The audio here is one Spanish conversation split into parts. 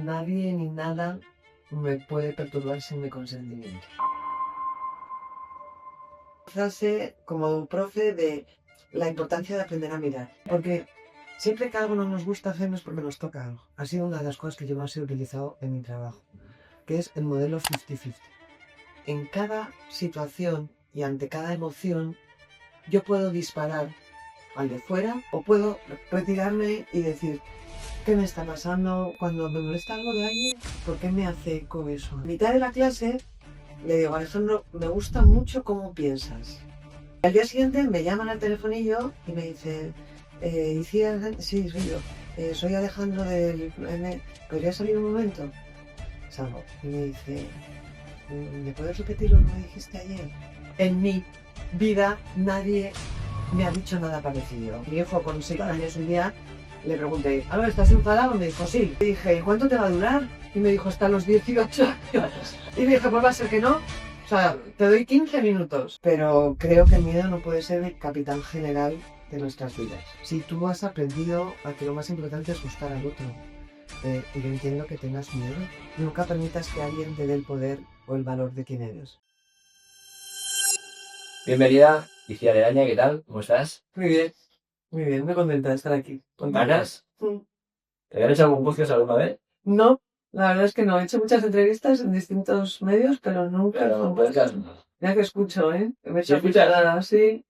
nadie ni nada me puede perturbar sin mi consentimiento. Frase como profe de la importancia de aprender a mirar. Porque siempre que algo no nos gusta hacernos porque nos toca algo. Ha sido una de las cosas que yo más he utilizado en mi trabajo, que es el modelo 50-50. En cada situación y ante cada emoción, yo puedo disparar al de fuera o puedo retirarme y decir, ¿qué me está pasando? Cuando me molesta algo de alguien, ¿por qué me hace eco eso? A mitad de la clase le digo, Alejandro, me gusta mucho cómo piensas. Al día siguiente me llaman al telefonillo y me dicen, sí, soy yo. Soy Alejandro del... ¿Podría salir un momento? Salgo. Y me dice, ¿me puedes repetir lo que me dijiste ayer? En mi vida nadie me ha dicho nada parecido. Mi hijo con 6 años un día le pregunté, ¿ahora estás enfadado? Me dijo, sí. Le dije, ¿cuánto te va a durar? Y me dijo, hasta los 18 años. Y me dije, pues va a ser que no. O sea, te doy 15 minutos. Pero creo que el miedo no puede ser el capitán general de nuestras vidas. Si tú has aprendido a que lo más importante es gustar al otro, y yo entiendo que tengas miedo, nunca permitas que alguien te dé el poder o el valor de quién eres. Bienvenida, Icía Araña, ¿qué tal? ¿Cómo estás? Muy bien, me contenta de estar aquí. ¿Con ganas? ¿Te habían hecho algún podcast alguna vez? No, la verdad es que no. He hecho muchas entrevistas en distintos medios, pero nunca. Pero podcast no. Ya que escucho, ¿eh? Que me he ¿Sí hecho escuchar, sí.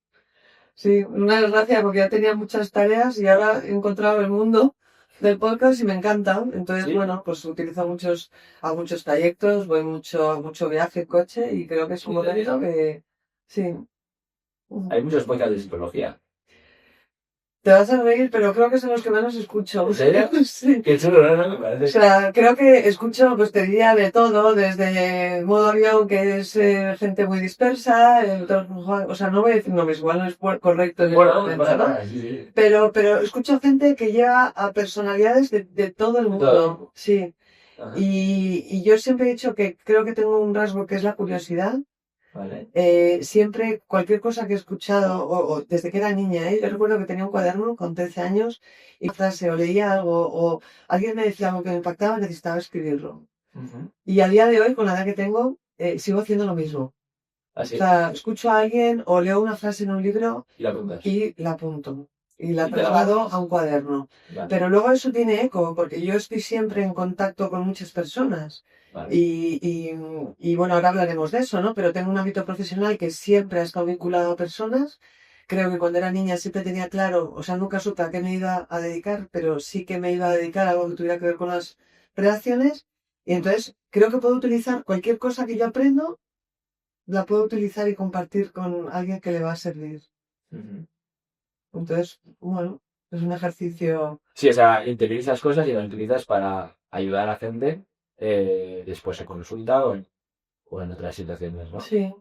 Sí, una desgracia porque ya tenía muchas tareas y ahora he encontrado el mundo del podcast y me encanta. Entonces, ¿Sí? bueno, pues utilizo a muchos trayectos, voy a mucho viaje en coche y creo que es un momento que... Sí. Hay muchos podcasts de psicología. Te vas a reír, pero creo que son los que menos escucho. ¿En serio? Sí. Qué chulo, ¿no? Me parece. O sea, creo que escucho, pues te diría de todo, desde modo avión, que es gente muy dispersa, o sea, no voy a decir nombres, igual no es correcto en el Bueno, momento, pasa ¿no? nada, sí. Pero escucho gente que llega a personalidades de todo el mundo, Todo. sí. Ajá. Y yo siempre he dicho que creo que tengo un rasgo que es la curiosidad. Vale. Siempre, cualquier cosa que he escuchado, o desde que era niña, yo recuerdo que tenía un cuaderno con 13 años y una frase, o leía algo, o alguien me decía algo que me impactaba, necesitaba escribirlo. Uh-huh. Y a día de hoy, con la edad que tengo, sigo haciendo lo mismo. ¿Así? O sea, escucho a alguien o leo una frase en un libro y la apuntas. Y la apunto. Y la Y te la traslado guardas. a un cuaderno. Vale. Pero luego eso tiene eco, porque yo estoy siempre en contacto con muchas personas. Vale. Y bueno, ahora hablaremos de eso, ¿no? Pero tengo un ámbito profesional que siempre ha estado vinculado a personas. Creo que cuando era niña siempre tenía claro, o sea, nunca supe a qué me iba a dedicar, pero sí que me iba a dedicar a algo que tuviera que ver con las relaciones. Y entonces creo que puedo utilizar cualquier cosa que yo aprendo, la puedo utilizar y compartir con alguien que le va a servir. Uh-huh. Entonces, bueno, es un ejercicio... Sí, o sea, interiorizas cosas y las utilizas para ayudar a la gente después en consulta o en otras situaciones, ¿no? Sí.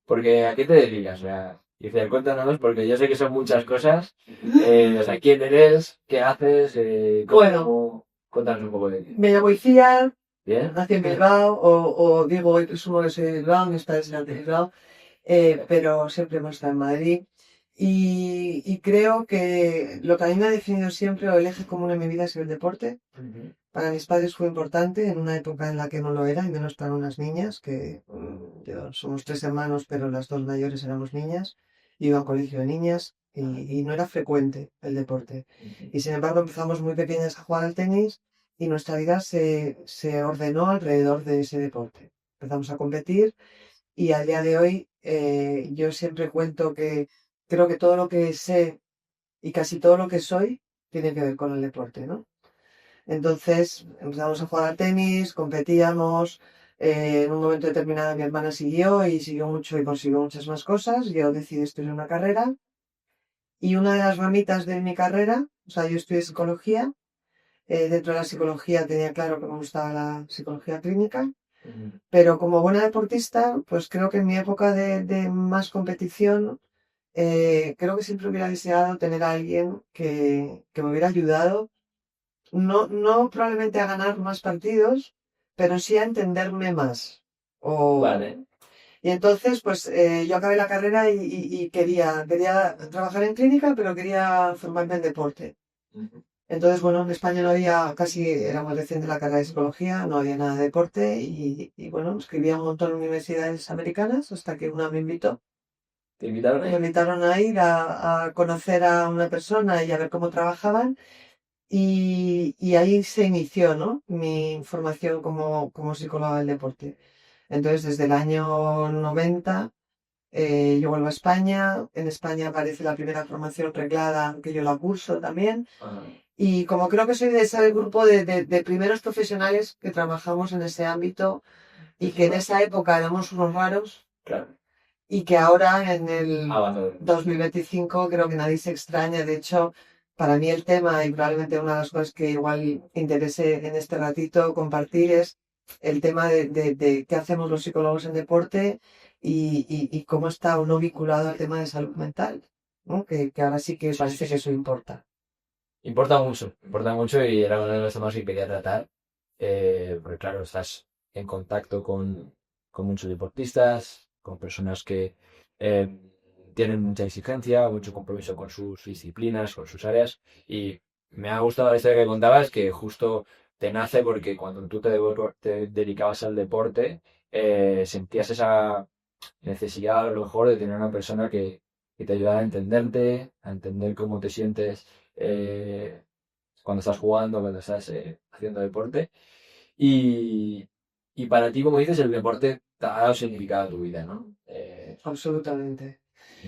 Porque ¿a qué te dedicas? O sea, dice, cuéntanos, porque yo sé que son muchas cosas. O sea, ¿quién eres? ¿Qué haces? Bueno, Cuéntanos un poco de ti. me llamo Icía, ¿Bien? nací en Bilbao, o digo, hoy presumo que soy de Bilbao, mis padres eran de Bilbao, pero siempre hemos estado en Madrid. Y creo que lo que a mí me ha definido siempre, o el eje común en mi vida, ha sido el deporte. Uh-huh. Para mis padres fue importante en una época en la que no lo era, y menos para unas niñas, que somos 3 hermanos, pero las 2 mayores éramos niñas. Iba a un colegio de niñas y no era frecuente el deporte. Uh-huh. Y sin embargo empezamos muy pequeñas a jugar al tenis y nuestra vida se ordenó alrededor de ese deporte. Empezamos a competir y al día de hoy yo siempre cuento que creo que todo lo que sé y casi todo lo que soy tiene que ver con el deporte, ¿no? Entonces empezamos a jugar al tenis, competíamos, en un momento determinado mi hermana siguió y siguió mucho y consiguió muchas más cosas. Yo decidí estudiar una carrera y una de las ramitas de mi carrera, o sea, yo estudié psicología, dentro de la psicología tenía claro que me gustaba la psicología clínica, Uh-huh. pero como buena deportista, pues creo que en mi época de más competición, creo que siempre hubiera deseado tener a alguien que me hubiera ayudado. No probablemente a ganar más partidos, pero sí a entenderme más. Vale. Y entonces, pues yo acabé la carrera y quería trabajar en clínica, pero quería formarme en deporte. Uh-huh. Entonces, bueno, en España no había, casi era muy reciente la carrera de psicología, no había nada de deporte y bueno, escribía un montón en universidades americanas hasta que una me invitó. ¿Te invitaron Me ahí? invitaron a ir a conocer a una persona y a ver cómo trabajaban y ahí se inició, ¿no? Mi formación como psicóloga del deporte. Entonces, desde el año 90 yo vuelvo a España. En España aparece la primera formación reglada, que yo la curso también. Ajá, Y como creo que soy de ese grupo de primeros profesionales que trabajamos en ese ámbito y que en esa época éramos unos raros claro. y que ahora en el Avanzadores. 2025 creo que nadie se extraña. De hecho, para mí el tema y probablemente una de las cosas que igual interese en este ratito compartir es el tema de qué hacemos los psicólogos en deporte y cómo está o no vinculado al tema de salud mental, ¿no? Que ahora sí que Sí, parece sí, que sí. eso importa. Importa mucho y era uno de los temas que quería tratar, porque claro, estás en contacto con muchos deportistas, con personas que eh, tienen mucha exigencia, mucho compromiso con sus disciplinas, con sus áreas, y me ha gustado la historia que contabas, que justo te nace porque cuando tú te dedicabas al deporte, sentías esa necesidad a lo mejor de tener una persona que te ayudara a entenderte, a entender cómo te sientes cuando estás jugando, cuando estás haciendo deporte. Y, y para ti, como dices, el deporte te ha dado significado a tu vida, ¿no? Absolutamente.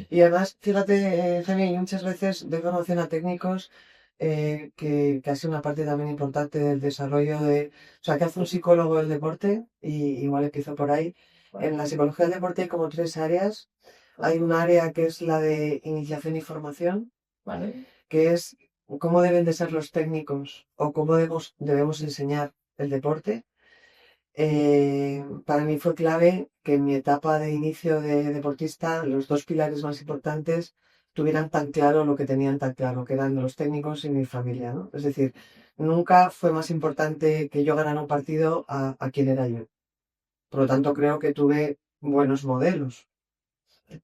Y además, fíjate, Jaime, yo muchas veces doy formación a técnicos que ha sido una parte también importante del desarrollo de, o sea, que hace un psicólogo del deporte, y igual empiezo por ahí. En la psicología del deporte hay como tres áreas. Hay un área que es la de iniciación y formación, ¿Vale? que es cómo deben de ser los técnicos o cómo debemos enseñar el deporte. Para mí fue clave que en mi etapa de inicio de deportista los dos pilares más importantes tuvieran tan claro lo que tenían tan claro, que eran los técnicos y mi familia, ¿no? Es decir, nunca fue más importante que yo ganara un partido a quién era yo. Por lo tanto, creo que tuve buenos modelos.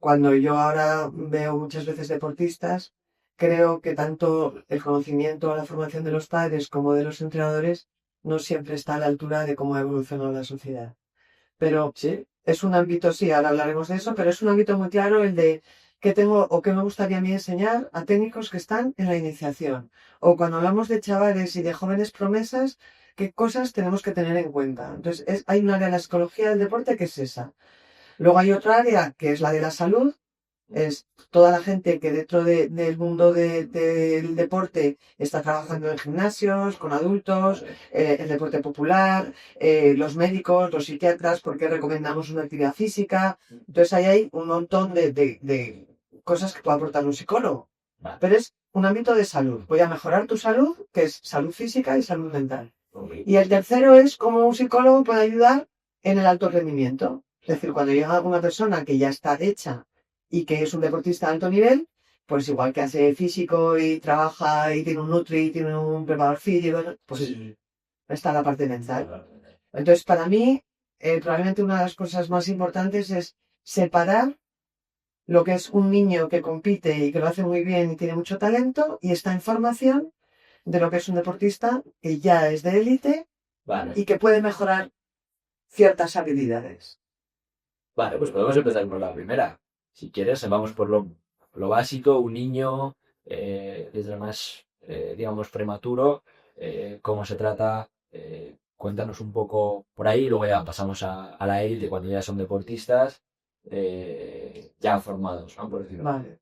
Cuando yo ahora veo muchas veces deportistas, creo que tanto el conocimiento o la formación de los padres como de los entrenadores no siempre está a la altura de cómo ha evolucionado la sociedad. Pero Sí, es un ámbito, sí, ahora hablaremos de eso, pero es un ámbito muy claro el de qué tengo o qué me gustaría a mí enseñar a técnicos que están en la iniciación. O cuando hablamos de chavales y de jóvenes promesas, qué cosas tenemos que tener en cuenta. Entonces, hay un área de la psicología del deporte que es esa. Luego hay otra área que es la de la salud, es toda la gente que dentro del mundo del deporte está trabajando en gimnasios, con adultos, el deporte popular, los médicos, los psiquiatras, porque recomendamos una actividad física. Entonces ahí hay un montón de cosas que puede aportar un psicólogo. vale. Pero es un ámbito de salud. Voy a mejorar tu salud, que es salud física y salud mental. Y el tercero es cómo un psicólogo puede ayudar en el alto rendimiento. Es decir, cuando llega una persona que ya está hecha y que es un deportista de alto nivel, pues igual que hace físico y trabaja y tiene un nutri y tiene un preparador físico, pues Sí, está la parte mental. Entonces, para mí, probablemente una de las cosas más importantes es separar lo que es un niño que compite y que lo hace muy bien y tiene mucho talento y está en formación de lo que es un deportista que ya es de élite vale. y que puede mejorar ciertas habilidades. Vale, pues podemos empezar por la primera. Si quieres, vamos por lo básico, un niño, desde lo más, digamos, prematuro, cómo se trata, cuéntanos un poco por ahí, luego ya pasamos a la élite cuando ya son deportistas, ya formados, ¿no? Por decirlo. Vale.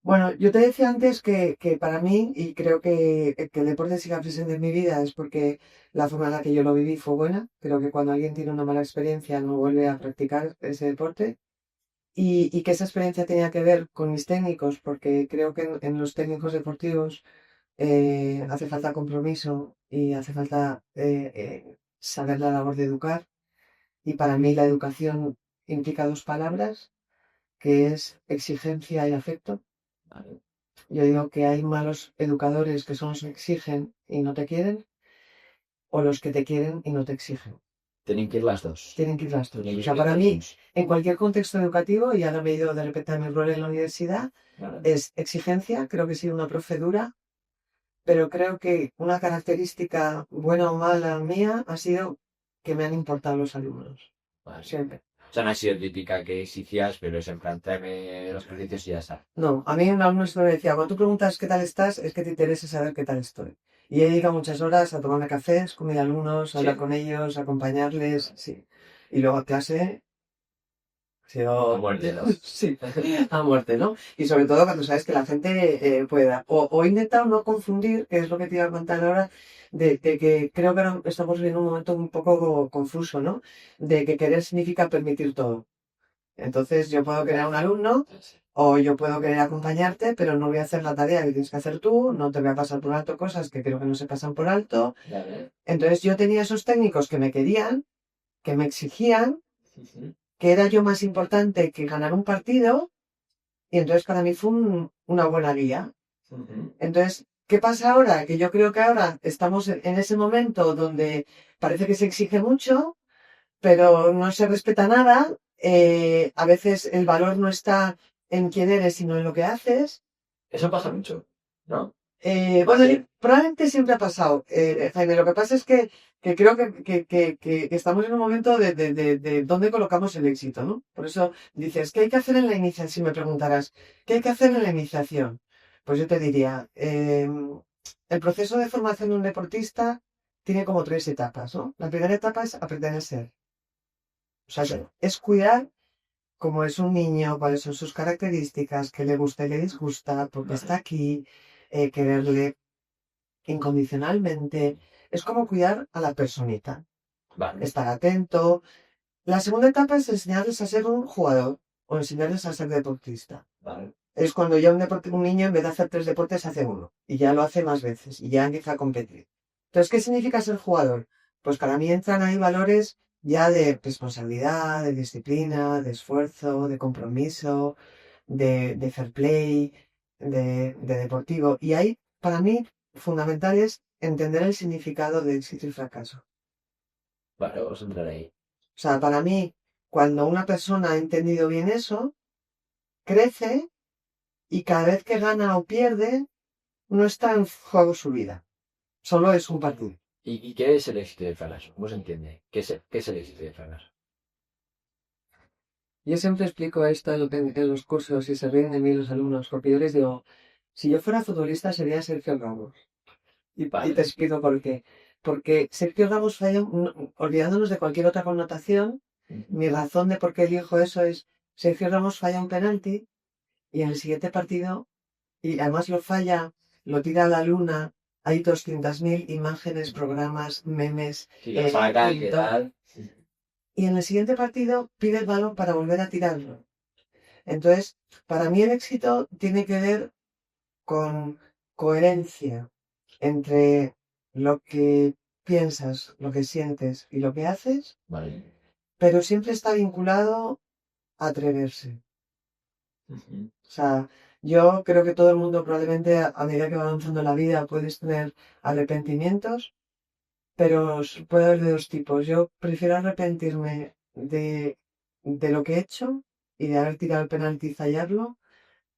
Bueno, yo te decía antes que para mí, y creo que el deporte siga presente en mi vida, es porque la forma en la que yo lo viví fue buena. Creo que cuando alguien tiene una mala experiencia no vuelve a practicar ese deporte. Y que esa experiencia tenía que ver con mis técnicos, porque creo que en los técnicos deportivos hace falta compromiso y hace falta saber la labor de educar. Y para mí la educación implica dos palabras, que es exigencia y afecto. Vale. Yo digo que hay malos educadores que son los que exigen y no te quieren, o los que te quieren y no te exigen. Tienen que ir las dos. Tienen que ir las dos. Tienen O que sea, ir para las mí, dos. en cualquier contexto educativo, y ahora me he ido de repente a mi rol en la universidad, Vale. es exigencia, creo que he sido una profe dura, pero creo que una característica buena o mala mía ha sido que me han importado los alumnos. Vale. Siempre. O sea, no ha sido típica que exigías, pero es en plan, tráeme los ejercicios y ya está. No, a mí un alumno siempre me decía, cuando tú preguntas qué tal estás, es que te interesa saber qué tal estoy. Y he dedicado muchas horas a tomarme cafés con mis alumnos, a hablar Sí. con ellos, a acompañarles, sí. Y luego a clase, ha A sido... muerte, ¿no? Sí, a muerte, ¿no? Y sobre todo cuando sabes que la gente pueda. O he intentado no confundir, que es lo que te iba a contar ahora, de que creo que ahora estamos viviendo un momento un poco confuso, ¿no? De que querer significa permitir todo. Entonces yo puedo querer a un alumno o yo puedo querer acompañarte, pero no voy a hacer la tarea que tienes que hacer tú, no te voy a pasar por alto cosas que creo que no se pasan por alto. Vale. Entonces yo tenía esos técnicos que me querían, que me exigían, Ujú. que era yo más importante que ganar un partido, y entonces para mí fue una buena guía. Ujú. Entonces, ¿qué pasa ahora? Que yo creo que ahora estamos en ese momento donde parece que se exige mucho, pero no se respeta nada. A veces el valor no está en quién eres, sino en lo que haces. Eso pasa mucho, ¿no? Bueno, Sí. probablemente siempre ha pasado, Jaime. Lo que pasa es que creo que estamos en un momento de dónde colocamos el éxito, ¿no? Por eso dices, ¿qué hay que hacer en la iniciación? Si me preguntaras, ¿qué hay que hacer en la iniciación? Pues yo te diría, el proceso de formación de un deportista tiene como tres etapas, ¿no? La primera etapa es aprender a ser. O sea, es cuidar cómo es un niño, cuáles son sus características, qué le gusta y le disgusta, por qué está aquí, quererle incondicionalmente. Es como cuidar a la personita, Vale. estar atento. La segunda etapa es enseñarles a ser un jugador o enseñarles a ser deportista. Vale. Es cuando ya un niño en vez de hacer 3 deportes hace uno y ya lo hace más veces y ya empieza a competir. Entonces, ¿qué significa ser jugador? Pues para mí entran ahí valores ya de responsabilidad, de disciplina, de esfuerzo, de compromiso, de fair play, de deportivo. Y ahí, para mí, fundamental es entender el significado de éxito y fracaso. Vale, vamos a entrar ahí. O sea, para mí, cuando una persona ha entendido bien eso, crece y cada vez que gana o pierde, no está en juego su vida. Solo es un partido. ¿Y qué es el éxito y el fracaso? ¿Cómo se entiende? ¿Qué es el éxito y el fracaso? Yo siempre explico esto en los cursos y se ríen de mí los alumnos, porque yo les digo, si yo fuera futbolista sería Sergio Ramos. Y te explico por qué. Porque Sergio Ramos falla, olvidándonos de cualquier otra connotación, Ujú. mi razón de por qué elijo eso es, Sergio Ramos falla un penalti y en el siguiente partido, y además lo falla, lo tira a la luna, hay 200.000 imágenes, programas, memes, Sí, lo sacan, ¿qué TikTok, tal? y en el siguiente partido pide el balón para volver a tirarlo. Entonces, para mí el éxito tiene que ver con coherencia entre lo que piensas, lo que sientes y lo que haces, Vale. pero siempre está vinculado a atreverse. Ujú. O sea, yo creo que todo el mundo probablemente a medida que va avanzando la vida puedes tener arrepentimientos, pero puede haber de dos tipos. Yo prefiero arrepentirme de lo que he hecho y de haber tirado el penalti y fallarlo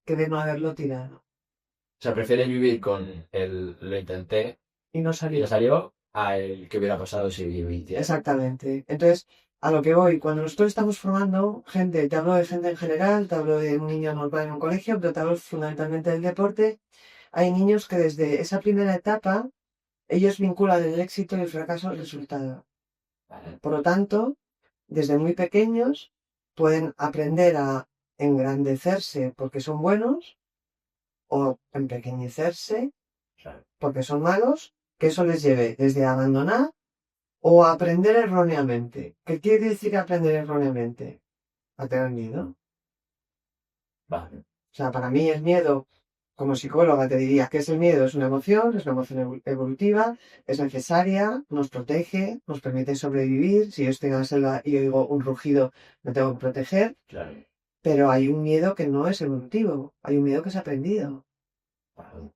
que de no haberlo tirado. O sea, prefieres vivir con el lo intenté Y no y salió. no salió a el que hubiera pasado si viviera. Exactamente. Entonces, a lo que voy, cuando nosotros estamos formando gente, te hablo de gente en general, te hablo de un niño normal en un colegio, pero te hablo fundamentalmente del deporte, hay niños que desde esa primera etapa, ellos vinculan el éxito y el fracaso al resultado. Vale. Por lo tanto, desde muy pequeños pueden aprender a engrandecerse porque son buenos o empequeñecerse Claro. porque son malos, que eso les lleve desde a abandonar o a aprender erróneamente. ¿Qué quiere decir aprender erróneamente? A tener miedo. Vale. O sea, para mí el miedo, como psicóloga te diría que es el miedo, es una emoción evolutiva, es necesaria, nos protege, nos permite sobrevivir. Si yo estoy en la selva y oigo un rugido, me tengo que proteger. Claro. Pero hay un miedo que no es evolutivo, hay un miedo que es aprendido. Vale.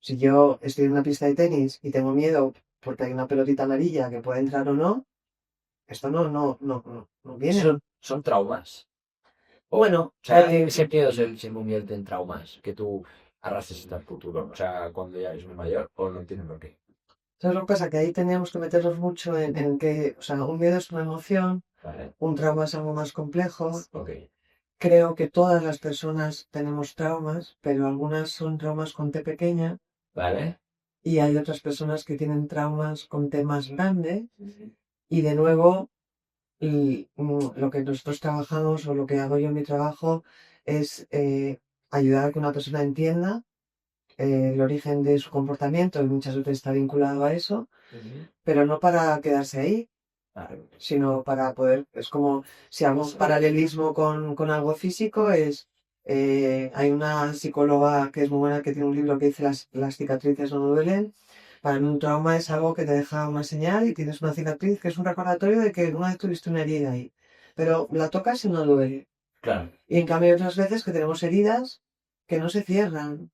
Si yo estoy en una pista de tenis y tengo miedo porque hay una pelotita amarilla que puede entrar o no, esto no viene. Son traumas. Bueno, O sea, ese miedo se convierte en traumas. Que tú arrastres hasta el futuro, o sea, cuando ya eres muy mayor, o no tiene por qué. ¿Sabes lo que pasa? Que ahí teníamos que meternos mucho en que, o sea, un miedo es una emoción, Vale, un trauma es algo más complejo. ok, Creo que todas las personas tenemos traumas, pero algunas son traumas con T pequeña vale. y hay otras personas que tienen traumas con T más grande. Y de nuevo, lo que nosotros trabajamos o lo que hago yo en mi trabajo es ayudar a que una persona entienda el origen de su comportamiento y muchas veces está vinculado a eso, pero no para quedarse ahí, Vale. sino para poder, es como si hago un paralelismo con algo físico, hay una psicóloga que es muy buena que tiene un libro que dice las cicatrices no duelen. Para mí un trauma es algo que te deja una señal y tienes una cicatriz que es un recordatorio de que una vez tuviste una herida ahí, pero la tocas y no duele. Claro. Y en cambio hay otras veces que tenemos heridas que no se cierran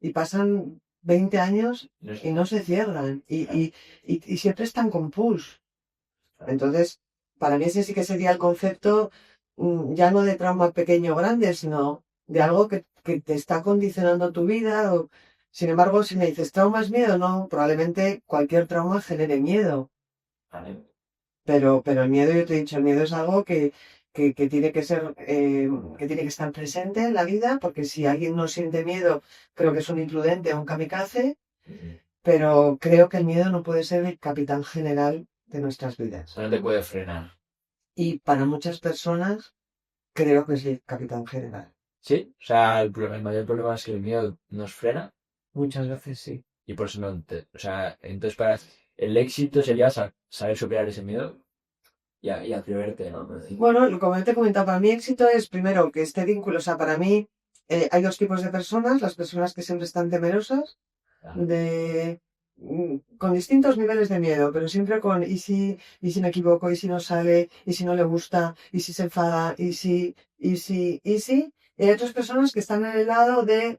y pasan 20 años No y sé. no se cierran y siempre están con push. Entonces, para mí ese sí que sería el concepto ya no de trauma pequeño o grande, sino de algo que te está condicionando tu vida. Sin embargo, si me dices trauma es miedo, no, probablemente cualquier trauma genere miedo. Vale. Pero el miedo, yo te he dicho, el miedo es algo que tiene que ser, que tiene que estar presente en la vida, porque si alguien no siente miedo, creo que es un imprudente o un kamikaze, pero creo que el miedo no puede ser el capitán general de nuestras vidas. No te puede frenar. Y para muchas personas creo que es el capitán general. Sí, o sea, el mayor problema es que el miedo nos frena Muchas veces sí. y por eso no o sea, entonces para el éxito sería saber superar ese miedo y atreverte, ¿no? Bueno, como te he comentado, para mí éxito es primero que este vínculo, o sea, para mí hay dos tipos de personas, las personas que siempre están temerosas, de con distintos niveles de miedo, pero siempre con y si me equivoco, y si no sale, y si no le gusta, y si se enfada, y si. Y hay otras personas que están en el lado de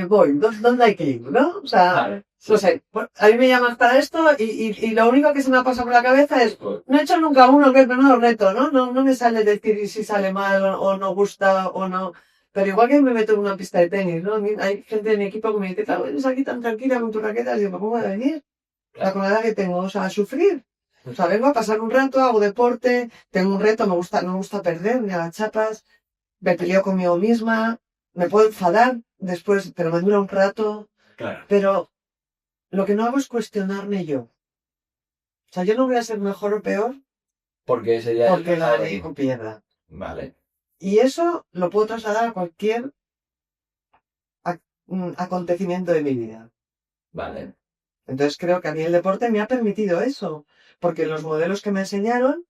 voy, ¿dónde hay que ir? ¿No? O sea, Vale, no sé, a mí me llamas para esto y lo único que se me ha pasado por la cabeza es, no he hecho nunca uno que es menudo reto, ¿no? No me sale decir si sale mal o no gusta o no. Pero igual que me meto en una pista de tenis, ¿no? Hay gente de mi equipo que me dice, claro, eres aquí tan tranquila con tus raquetas. Y yo, ¿me pongo a venir? O sea, con la edad que tengo, o sea, a sufrir. O sea, vengo a pasar un rato, hago deporte, tengo un reto, no me gusta perder, ni a las chapas, me peleo conmigo misma, me puedo enfadar después, pero me dura un rato. Claro. Pero lo que no hago es cuestionarme yo. O sea, yo no voy a ser mejor o peor Porque sería porque gane o pierda. Vale. Y eso lo puedo trasladar a cualquier acontecimiento de mi vida. Vale. Entonces creo que a mí el deporte me ha permitido eso, porque los modelos que me enseñaron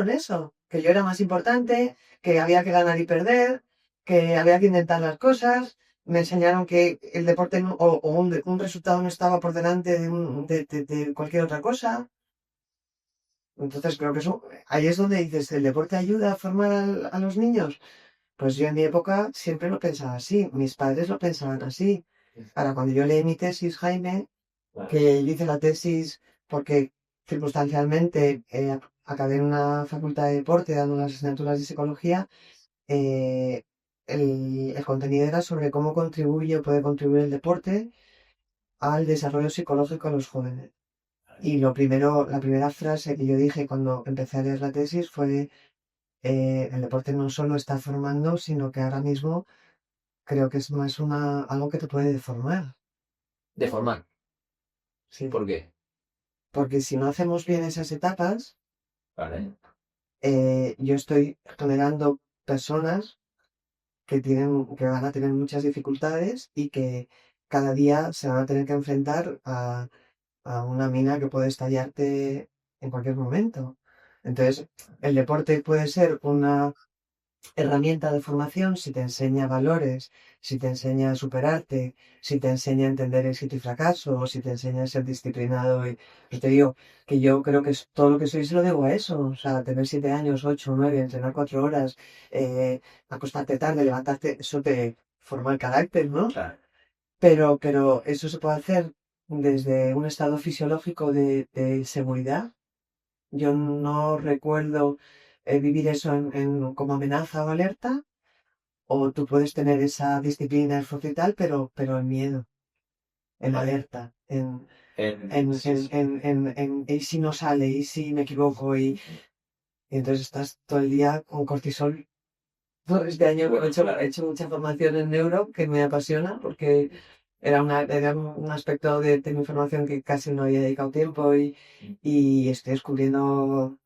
eso, que yo era más importante, que había que ganar y perder, que había que intentar las cosas, me enseñaron que el deporte o un resultado no estaba por delante de cualquier otra cosa. Entonces creo que eso, ahí es donde dices, ¿el deporte ayuda a formar a los niños? Pues yo en mi época siempre lo pensaba así, mis padres lo pensaban así. Ahora, cuando yo leí mi tesis, Jaime, que yo hice la tesis porque circunstancialmente acabé en una facultad de deporte dando unas asignaturas de psicología, eh, el contenido era sobre cómo contribuye o puede contribuir el deporte al desarrollo psicológico de los jóvenes. Y la primera frase que yo dije cuando empecé a leer la tesis fue, el deporte no solo está formando, sino que ahora mismo creo que es más algo que te puede deformar. Deformar. Sí. ¿Por qué? Porque si no hacemos bien esas etapas, Vale. yo estoy generando personas que van a tener muchas dificultades y que cada día se van a tener que enfrentar a una mina que puede estallarte en cualquier momento. Entonces, el deporte puede ser una herramienta de formación si te enseña valores, si te enseña a superarte, si te enseña a entender éxito y fracaso, o si te enseña a ser disciplinado. Y te digo que yo creo que todo lo que soy se lo debo a eso. O sea, tener 7 años, 8, 9, entrenar 4 horas, acostarte tarde, levantarte, eso te forma el carácter, ¿no? Claro. Pero eso se puede hacer desde un estado fisiológico de seguridad. Yo no recuerdo vivir eso como amenaza o alerta, O tú puedes tener esa disciplina, esfuerzo y tal, pero en miedo, en alerta, ¿y si no sale? ¿Y si me equivoco? Y entonces estás todo el día con cortisol. Todo este año he hecho mucha formación en neuro, que me apasiona, porque era un aspecto de mi formación que casi no había dedicado tiempo y estoy descubriendo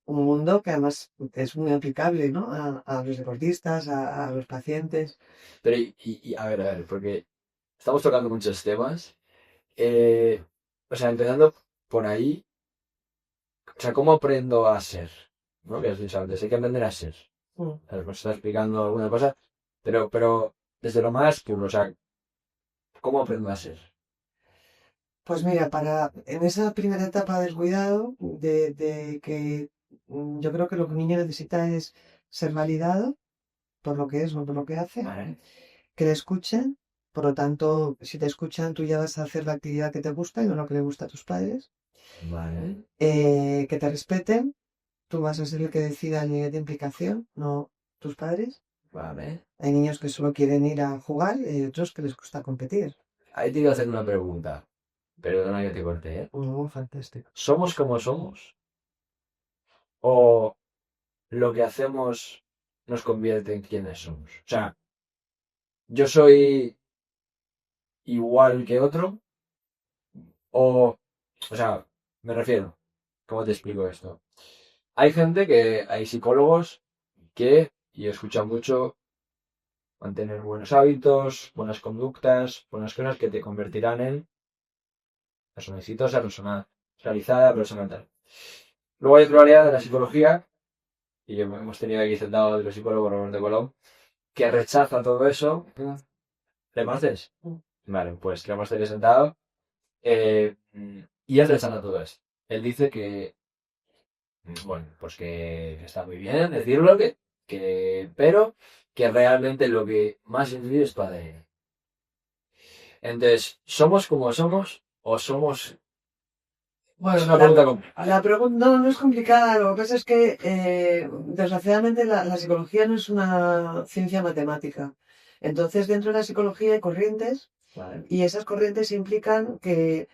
un mundo que además es muy aplicable, ¿no? A los deportistas, a los pacientes. Pero, a ver, porque estamos tocando muchos temas. Eh, o sea, empezando por ahí, o sea, ¿cómo aprendo a ser? ¿No? Que has dicho antes, hay que aprender a ser. Mm. A ver, me estás explicando alguna cosa, pero desde lo más puro, o sea, ¿cómo aprendo a ser? Pues mira, en esa primera etapa del cuidado, de que yo creo que lo que un niño necesita es ser validado por lo que es, no por lo que hace, Vale, que le escuchen, por lo tanto, si te escuchan, tú ya vas a hacer la actividad que te gusta y no lo que le gusta a tus padres, vale, que te respeten, tú vas a ser el que decida el nivel de implicación, no tus padres. vale. Hay niños que solo quieren ir a jugar y hay otros que les gusta competir. Ahí te iba a hacer una pregunta. Perdona que te corté, ¿eh? Fantástico. ¿Somos como somos? ¿O lo que hacemos nos convierte en quienes somos? O sea, yo soy igual que otro, o sea, me refiero, ¿cómo te explico esto? Hay psicólogos que, y he escuchado mucho, mantener buenos hábitos, buenas conductas, buenas cosas que te convertirán en persona exitosa, persona realizada, persona tal. Luego hay otro área de la psicología, y hemos tenido aquí sentado de los psicólogos Roberto Colón, que rechaza todo eso. ¿Le conoces? Vale, pues que hemos tenido sentado. Y él rechaza todo esto. Él dice que, bueno, pues que está muy bien decirlo, pero que realmente lo que más influye es tu ADN. Entonces, ¿somos como somos o somos? Bueno, es una pregunta complicada. La pregunta no es complicada, lo que pasa es que desgraciadamente la psicología no es una ciencia matemática. Entonces, dentro de la psicología hay corrientes Vale. y esas corrientes implican que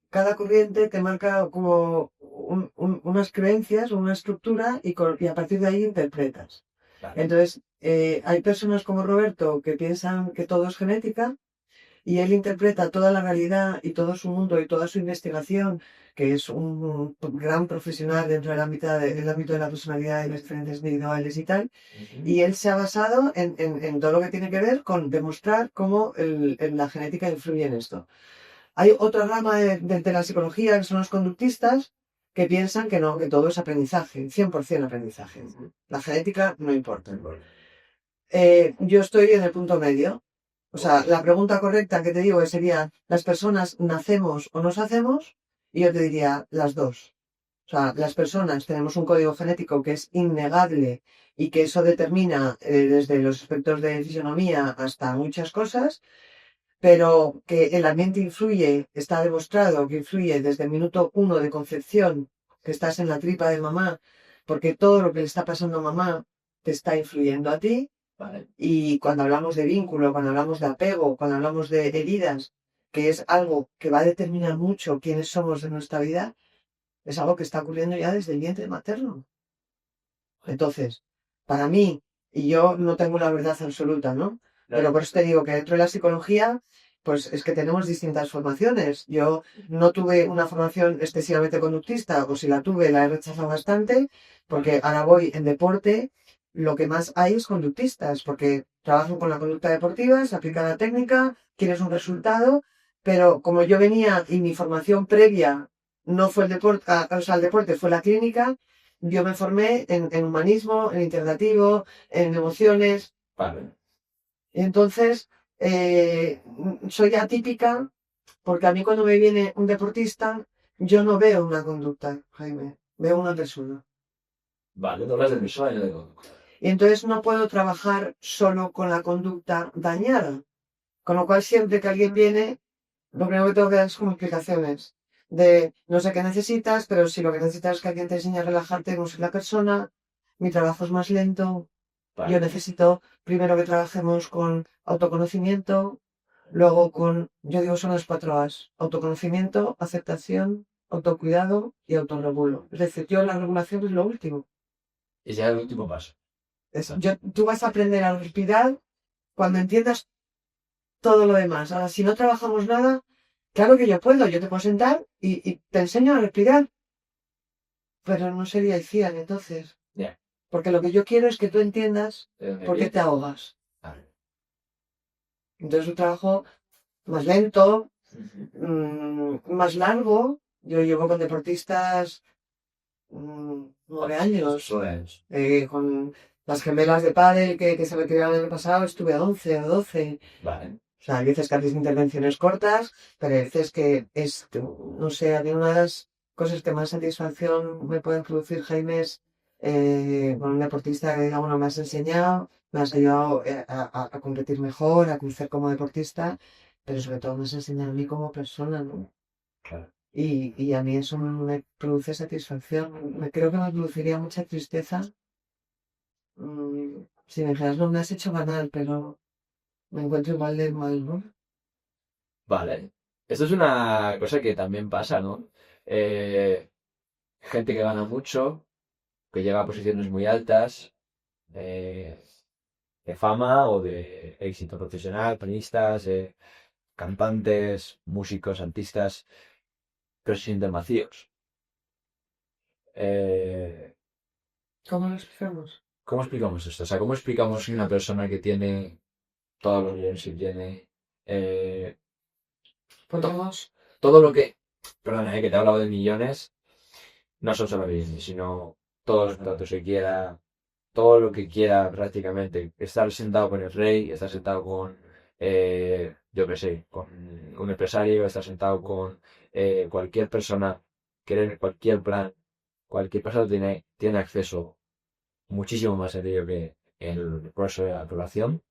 cada corriente te marca como unas creencias o una estructura y a partir de ahí interpretas. Vale. Entonces, hay personas como Roberto que piensan que todo es genética y él interpreta toda la realidad y todo su mundo y toda su investigación, que es un gran profesional dentro del ámbito de la personalidad y las diferencias individuales y tal, y él se ha basado en todo lo que tiene que ver con demostrar cómo la genética influye en esto. Hay otra rama de la psicología que son los conductistas, que piensan que no, que todo es aprendizaje, 100% aprendizaje. La genética no importa. Yo estoy en el punto medio. O sea, la pregunta correcta que te digo sería, ¿las personas nacemos o nos hacemos? Y yo te diría las dos. O sea, las personas tenemos un código genético que es innegable y que eso determina desde los aspectos de fisionomía hasta muchas cosas, pero que el ambiente influye, está demostrado que influye desde el minuto uno de concepción, que estás en la tripa de mamá, porque todo lo que le está pasando a mamá te está influyendo a ti. Vale. Y cuando hablamos de vínculo, cuando hablamos de apego, cuando hablamos de heridas, que es algo que va a determinar mucho quiénes somos en nuestra vida, es algo que está ocurriendo ya desde el vientre materno. Entonces, para mí, y yo no tengo la verdad absoluta, ¿no? Pero por eso te digo que dentro de la psicología, pues es que tenemos distintas formaciones. Yo no tuve una formación excesivamente conductista, o si la tuve, la he rechazado bastante, porque ahora voy en deporte, lo que más hay es conductistas, porque trabajo con la conducta deportiva, se aplica la técnica, quieres un resultado, pero como yo venía y mi formación previa no fue el deporte, o sea, el deporte fue la clínica, yo me formé en humanismo, en integrativo, en emociones. Vale. Y entonces, soy atípica porque a mí cuando me viene un deportista, yo no veo una conducta, Jaime, veo una persona. Vale, no hablas de persona y de conducta. Y entonces no puedo trabajar solo con la conducta dañada. Con lo cual, siempre que alguien viene, lo primero que tengo que dar es como explicaciones de no sé qué necesitas, pero si lo que necesitas es que alguien te enseñe a relajarte, no soy la persona, mi trabajo es más lento, Vale. Yo necesito primero que trabajemos con autoconocimiento, luego yo digo son las 4 A's: autoconocimiento, aceptación, autocuidado y autorregulo. Es decir, yo la regulación es lo último. Y ya el último paso. Tú vas a aprender a respirar cuando entiendas todo lo demás. Ahora, si no trabajamos nada, claro que yo te puedo sentar y te enseño a respirar, pero no sería el CIAN entonces. Ya. Porque lo que yo quiero es que tú entiendas por qué te ahogas. Vale. Entonces un trabajo más lento, más largo. Yo llevo con deportistas 9 años. 9 años. Con las gemelas de pádel que se retiraron el año pasado estuve a 11 o 12. Vale. O sea, hay veces que haces intervenciones cortas, pero hay veces que no sé, a mí una de las cosas que más satisfacción me pueden producir, Jaime, es con un deportista que, digamos, me has enseñado, me has ayudado a competir mejor, a crecer como deportista, pero sobre todo me has enseñado a mí como persona, ¿no? Claro. Y a mí eso me produce satisfacción. Creo que me produciría mucha tristeza si me dijeras, no me has hecho ganar, pero me encuentro igual de mal, ¿no? Vale. Esto es una cosa que también pasa, ¿no? Gente que gana mucho, que llega a posiciones muy altas, de fama o de éxito profesional, pianistas, cantantes, músicos, artistas, pero se sienten vacíos. ¿Cómo lo explicamos? ¿Cómo explicamos esto? O sea, ¿cómo explicamos que una persona que tiene todos los millones que tiene, Ponemos todo lo que, perdona, que te he hablado de millones, no son solo millones, sino todos los datos que quiera, todo lo que quiera prácticamente, estar sentado con el rey, estar sentado con, yo qué sé, con un empresario, estar sentado con cualquier persona, querer cualquier plan, cualquier persona tiene acceso muchísimo más sencillo que el grueso de la población.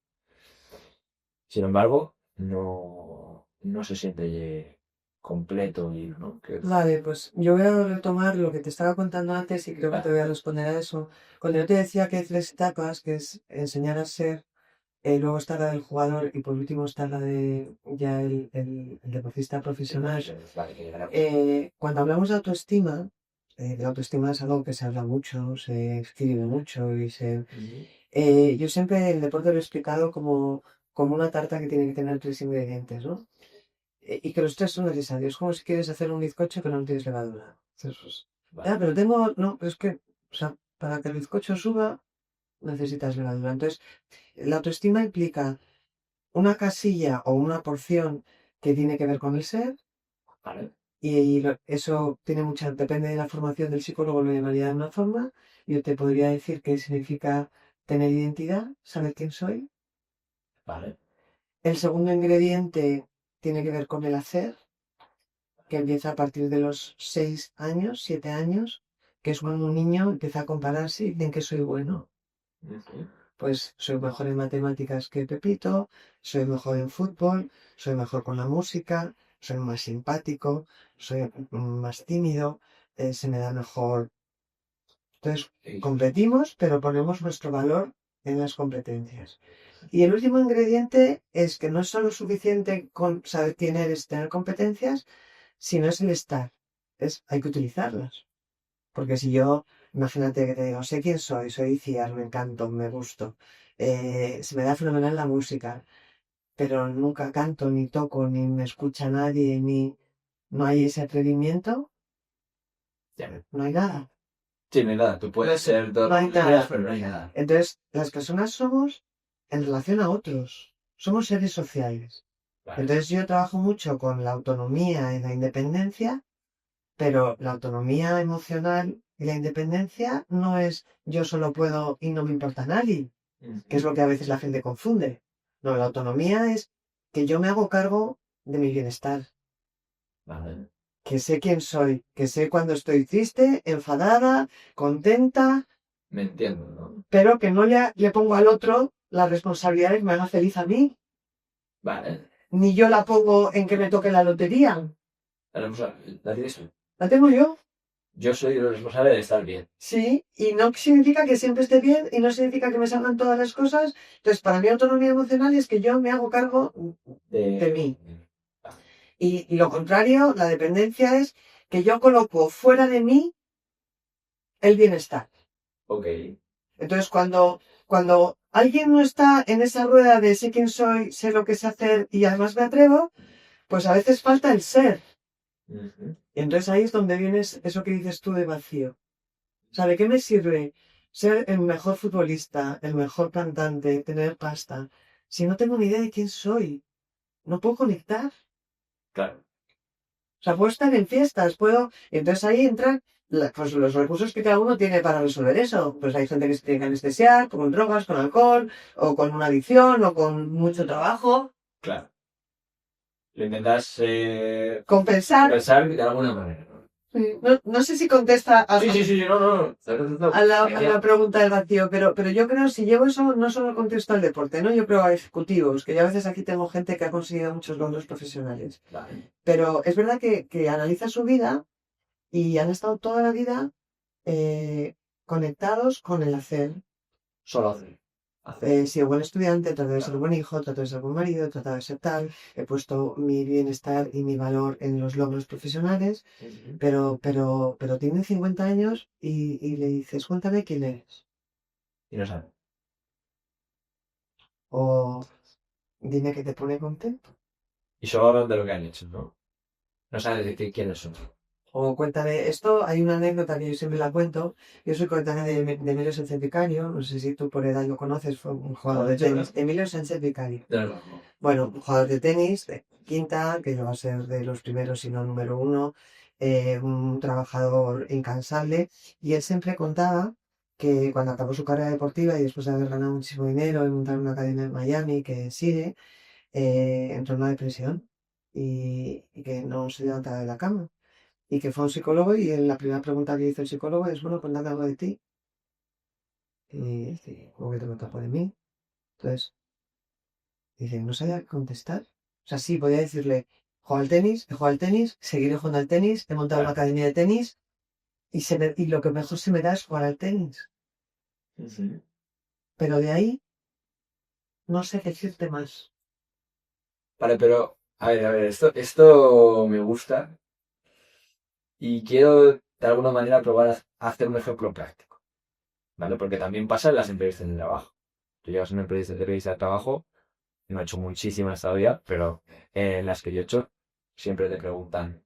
Sin embargo, no se siente completo y, ¿no? Vale, pues yo voy a retomar lo que te estaba contando antes y creo que te voy a responder a eso. Cuando yo te decía que hay 3 etapas, que es enseñar a ser, luego está la del jugador y por último está la de ya el deportista profesional. Cuando hablamos de autoestima, la autoestima es algo que se habla mucho, se escribe mucho yo siempre el deporte lo he explicado como una tarta que tiene que tener 3 ingredientes, ¿no? Y que los 3 son necesarios. Es como si quieres hacer un bizcocho pero no tienes levadura. Entonces, pues, Vale. pero no, es que, o sea, para que el bizcocho suba necesitas levadura. Entonces, la autoestima implica una casilla o una porción que tiene que ver con el ser, Vale. y eso depende de la formación del psicólogo, lo llamaría de una forma. Yo te podría decir qué significa tener identidad, saber quién soy. Vale. El segundo ingrediente tiene que ver con el hacer, que empieza a partir de los 6 años, 7 años, que es cuando un niño empieza a compararse y dice que soy bueno. Pues soy mejor en matemáticas que Pepito, soy mejor en fútbol, soy mejor con la música, soy más simpático, soy más tímido, se me da mejor. Entonces, competimos, pero ponemos nuestro valor en las competencias. Y el último ingrediente es que no es solo suficiente con saber quién eres, tener competencias, sino es el estar. Hay que utilizarlas. Porque si yo, imagínate que te digo, sé quién soy CIAR, me encanto, me gusto, se me da fenomenal la música, pero nunca canto, ni toco, ni me escucha nadie, ni no hay ese atrevimiento, no hay nada. Sí, no hay nada. Tú puedes ser todo No hay nada. pero no hay nada. Entonces, las personas somos en relación a otros, somos seres sociales. Vale. Entonces yo trabajo mucho con la autonomía y la independencia, pero la autonomía emocional y la independencia no es yo solo puedo y no me importa nadie, que es lo que a veces la gente confunde. No, la autonomía es que yo me hago cargo de mi bienestar, Vale. que sé quién soy, que sé cuando estoy triste, enfadada, contenta, Me entiendo, ¿no? pero que no le pongo al otro la responsabilidad de que me haga feliz a mí. Vale. Ni yo la pongo en que me toque la lotería. La tienes tú. La tengo yo. yo soy el responsable de estar bien. Sí, y no significa que siempre esté bien y no significa que me salgan todas las cosas. Entonces, para mí autonomía emocional es que yo me hago cargo de mí. Y lo contrario, la dependencia es que yo coloco fuera de mí el bienestar. Ok. Entonces, cuando alguien no está en esa rueda de sé quién soy, sé lo que sé hacer y además me atrevo, pues a veces falta el ser. Y entonces ahí es donde vienes eso que dices tú de vacío. O sea, ¿de qué me sirve ser el mejor futbolista, el mejor cantante, tener pasta, si no tengo ni idea de quién soy? No puedo conectar. Claro. O sea, puedo estar en fiestas, puedo... Y entonces ahí entran pues, los recursos que cada uno tiene para resolver eso. Pues hay gente que se tiene que anestesiar, con drogas, con alcohol, o con una adicción, o con mucho trabajo. Claro. Lo intentas Compensar. pensar de alguna manera. No sé si contesta Sí, no. a la pregunta del vacío, pero yo creo, si llevo eso, no solo contesto al deporte, ¿no? Yo creo a ejecutivos, que yo a veces aquí tengo gente que ha conseguido muchos logros profesionales. Vale. Pero es verdad que analiza su vida y han estado toda la vida conectados con el hacer. Solo hacer. He sido buen estudiante, trato de ser buen hijo, trato de ser buen marido, trato de ser tal. He puesto mi bienestar y mi valor en los logros profesionales, pero tiene 50 años y le dices, cuéntame quién eres. Y no sabe. O dime que te pone contento. Y solo hablan de lo que han hecho, ¿no? No sabes decir quiénes son. O cuéntame, esto hay una anécdota que yo siempre la cuento. Yo soy coetánea de Emilio Sánchez Vicario, no sé si tú por edad lo conoces, fue un jugador de tenis. Emilio Sánchez Vicario. Bueno, un jugador de tenis, de quinta, que va a ser de los primeros, si no número uno, un trabajador incansable. Y él siempre contaba que cuando acabó su carrera deportiva y después de haber ganado muchísimo dinero y montar una academia en Miami que sigue, entró en una depresión y que no se levantaba de la cama. Y que fue un psicólogo y la primera pregunta que hizo el psicólogo es, bueno, cuéntame algo de ti. Y dice, ¿cómo que te metas por de mí? Entonces, dice, no sabía qué contestar. O sea, sí, podía decirle, juego al tenis, he jugado al tenis, seguiré jugando al tenis, he montado una academia de tenis y lo que mejor se me da es jugar al tenis. Sí. Pero de ahí no sé decirte más. Vale, pero, a ver, esto me gusta y quiero de alguna manera probar a hacer un ejemplo práctico, ¿vale? Porque también pasa en las entrevistas de trabajo. Tú llegas a una entrevista de trabajo, no he hecho muchísimas todavía, pero en las que yo he hecho, siempre te preguntan,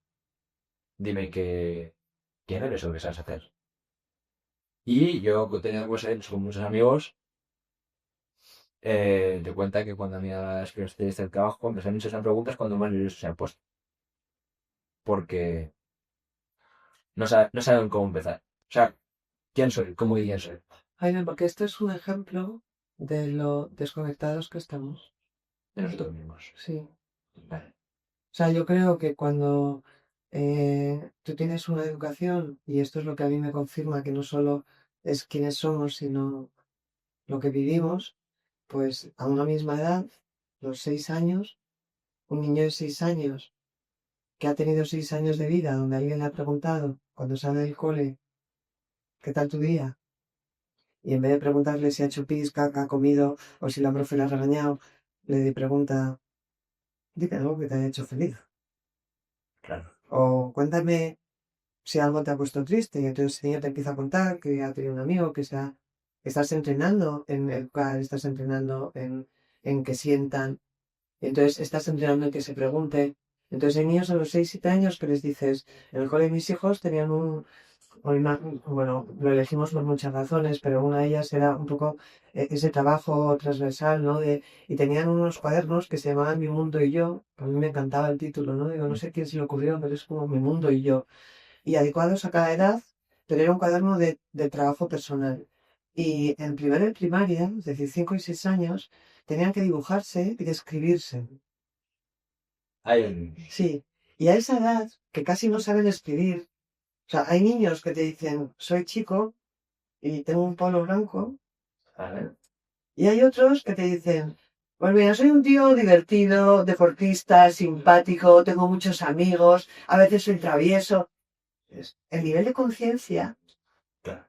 dime quién eres o qué sabes hacer. Y yo he tenido conversaciones con muchos amigos, te cuenta que cuando a mí las entrevistas del trabajo me hacen muchas preguntas cuando más nervioso se han puesto. Porque no saben cómo empezar. O sea, ¿quién soy? ¿Cómo y quién soy? Jaime, porque esto es un ejemplo de lo desconectados que estamos. De nosotros mismos. Sí. Vale. O sea, yo creo que cuando tú tienes una educación, y esto es lo que a mí me confirma que no solo es quiénes somos, sino lo que vivimos, pues a una misma edad, los 6 años, un niño de 6 años que ha tenido 6 años de vida, donde alguien le ha preguntado cuando sale del cole, ¿qué tal tu día? Y en vez de preguntarle si ha hecho pis, caca, ha comido, o si la profe le ha regañado, le pregunta, dime algo que te haya hecho feliz. Claro. O cuéntame si algo te ha puesto triste y entonces el niño te empieza a contar que ha tenido un amigo que estás entrenando en el cual estás entrenando en que sientan, y entonces estás entrenando en que se pregunte. Entonces hay niños a los 6 7 años que les dices, en el cole de mis hijos tenían bueno, lo elegimos por muchas razones, pero una de ellas era un poco ese trabajo transversal, ¿no? Y tenían unos cuadernos que se llamaban Mi Mundo y Yo, que a mí me encantaba el título, ¿no? Digo, no sé quién se le ocurrió, pero es como Mi Mundo y Yo y adecuados a cada edad, pero era un cuaderno de trabajo personal. Y en primero y primaria, es decir, 5 y 6 años, tenían que dibujarse y describirse. Sí, y a esa edad, que casi no saben escribir, o sea, hay niños que te dicen, soy chico y tengo un polo blanco, Vale. y hay otros que te dicen, pues mira, soy un tío divertido, deportista, simpático, tengo muchos amigos, a veces soy travieso. el nivel de conciencia Claro.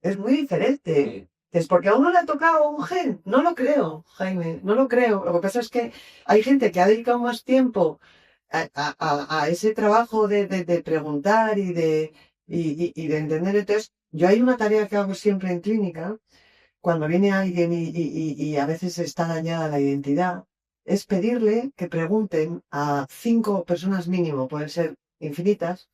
es muy diferente. Sí. Es porque a uno le ha tocado un gen. No lo creo, Jaime, no lo creo. Lo que pasa es que hay gente que ha dedicado más tiempo a ese trabajo de preguntar y de entender. Entonces, yo hay una tarea que hago siempre en clínica, cuando viene alguien y a veces está dañada la identidad, es pedirle que pregunten a 5 personas mínimo, pueden ser infinitas,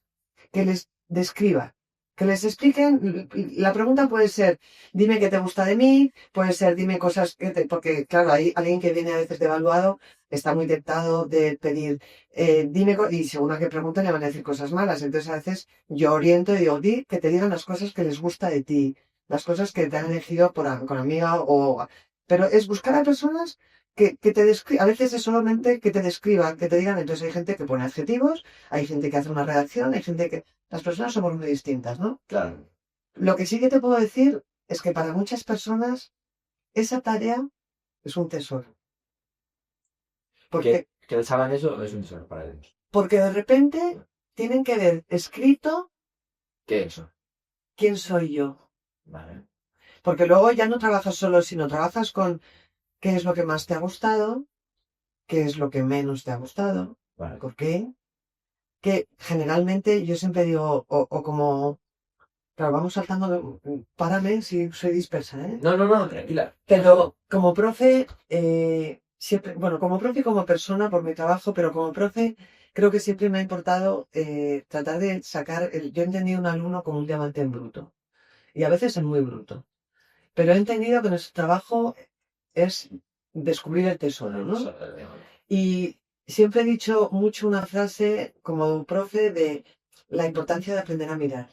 que les describa, que les expliquen. La pregunta puede ser, dime qué te gusta de mí, puede ser, dime cosas porque claro, hay alguien que viene a veces devaluado, está muy tentado de pedir, dime, y según a qué pregunta le van a decir cosas malas. Entonces a veces yo oriento y digo, di que te digan las cosas que les gusta de ti, las cosas que te han elegido con amiga Pero es buscar a personas que te describan, a veces es solamente que te describan, que te digan. Entonces hay gente que pone adjetivos, hay gente que hace una redacción, hay gente que... Las personas somos muy distintas, ¿no? Claro. Lo que sí que te puedo decir es que para muchas personas esa tarea es un tesoro. Porque, Que les hagan eso es un tesoro para ellos. porque de repente tienen que ver escrito ¿Qué es eso? quién soy yo. Vale. Porque luego ya no trabajas solo, sino trabajas con qué es lo que más te ha gustado, qué es lo que menos te ha gustado, Vale. por qué. Que generalmente yo siempre digo, o como... Claro, vamos saltando, párame si soy dispersa, ¿eh? No, tranquila. Pero como profe, siempre, bueno, como profe y como persona por mi trabajo, pero como profe, creo que siempre me ha importado tratar de sacar, yo he entendido un alumno como un diamante en bruto, y a veces es muy bruto, pero he entendido que nuestro trabajo es descubrir el tesoro, ¿no? Y siempre he dicho mucho una frase como profe de la importancia de aprender a mirar.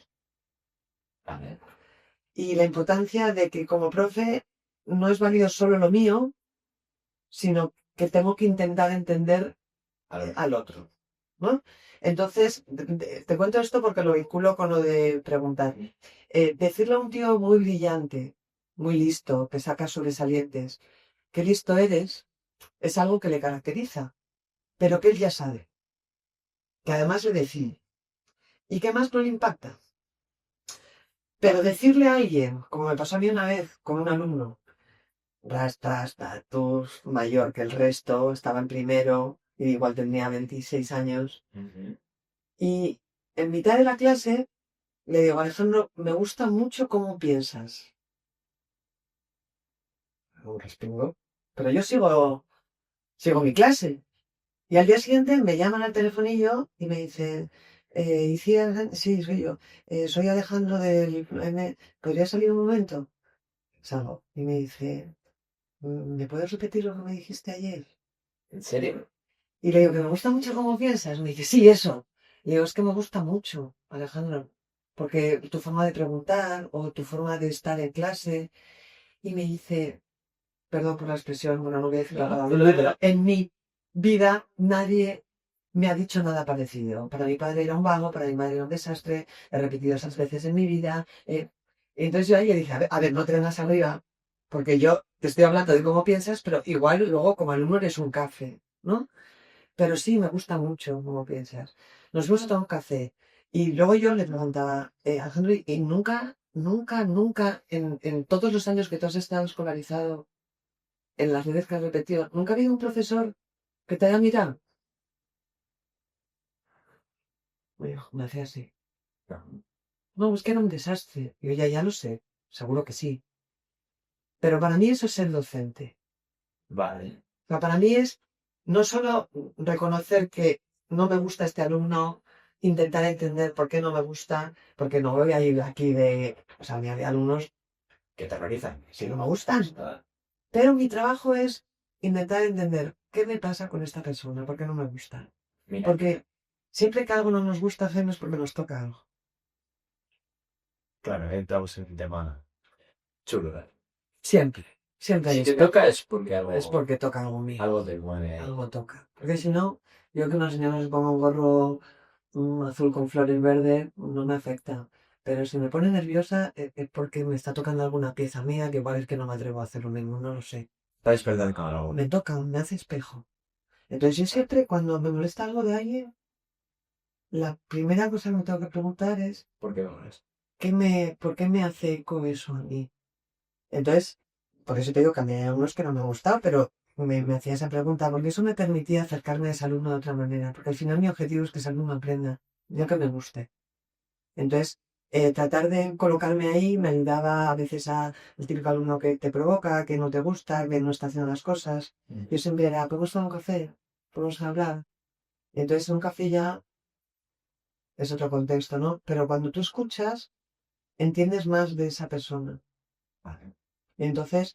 Vale. Y la importancia de que como profe no es válido solo lo mío, sino que tengo que intentar entender al otro, ¿no? Entonces, te cuento esto porque lo vinculo con lo de preguntar. Decirle a un tío muy brillante, muy listo, que saca sobresalientes, qué listo eres, es algo que le caracteriza, pero que él ya sabe, que además le define. ¿Y qué más no le impacta? Pero decirle a alguien, como me pasó a mí una vez con un alumno, rastas, estatus, mayor que el resto, estaba en primero, y igual tenía 26 años. Ujú. Y en mitad de la clase le digo, Alejandro, me gusta mucho cómo piensas. Un respingo. Pero yo sigo mi clase. Y al día siguiente me llaman al telefonillo y me dicen, sí, soy yo. Soy Alejandro del... ¿Podría salir un momento? Salgo. Y me dice, ¿me puedes repetir lo que me dijiste ayer? ¿En serio? Y le digo que me gusta mucho cómo piensas. Me dice, sí, eso. Le digo, es que me gusta mucho, Alejandro, porque tu forma de preguntar o tu forma de estar en clase. Y me dice, perdón por la expresión, bueno, no voy a decir la palabra, en mi vida nadie me ha dicho nada parecido. Para mi padre era un vago, para mi madre era un desastre, he repetido esas veces en mi vida. Entonces yo ahí le dije, a ver, no te vengas arriba, porque yo te estoy hablando de cómo piensas, pero igual luego como alumno eres un café, ¿no? Pero sí, me gusta mucho cómo piensas. Nos hemos tomado un café y luego yo le preguntaba, Alejandro, ¿y nunca en todos los años que tú has estado escolarizado, en las veces que has repetido, nunca ha habido un profesor que te haya mirado? Me hacía así. No, es que era un desastre. Y yo ya lo sé, seguro que sí. Pero para mí eso es ser docente. Vale. O sea, para mí es no solo reconocer que no me gusta este alumno, intentar entender por qué no me gusta, porque no voy a ir aquí de... O sea, hay alumnos que terrorizan, si no me gustan. Pero mi trabajo es intentar entender qué me pasa con esta persona, por qué no me gusta. Mira. Porque siempre que algo no nos gusta hacernos es porque nos toca algo. Claro, entramos en un tema chulo, ¿eh? Siempre hay Si te esto. toca es porque algo, Es porque toca algo mío. algo te mueve ahí. Algo toca. Porque si no, yo que una señora se ponga un gorro azul con flores verdes, no me afecta. Pero si me pone nerviosa es porque me está tocando alguna pieza mía que igual es que no me atrevo a hacerlo mismo, no lo sé. Está despertando con algo. Me toca, me hace espejo. Entonces yo siempre, cuando me molesta algo de alguien, la primera cosa que me tengo que preguntar es, ¿Por qué no es? ¿por qué me hace eco eso a mí? Entonces, por eso te digo que a mí hay algunos que no me han gustado, pero me hacía esa pregunta, porque eso me permitía acercarme a ese alumno de otra manera, porque al final mi objetivo es que ese alumno aprenda, yo que me guste. Entonces, tratar de colocarme ahí me ayudaba a veces a el típico alumno que te provoca, que no te gusta, que no está haciendo las cosas. Yo siempre era, ¿podemos tomar un café? ¿Podemos hablar? Entonces, un café ya es otro contexto, ¿no? Pero cuando tú escuchas, entiendes más de esa persona. Vale. Entonces,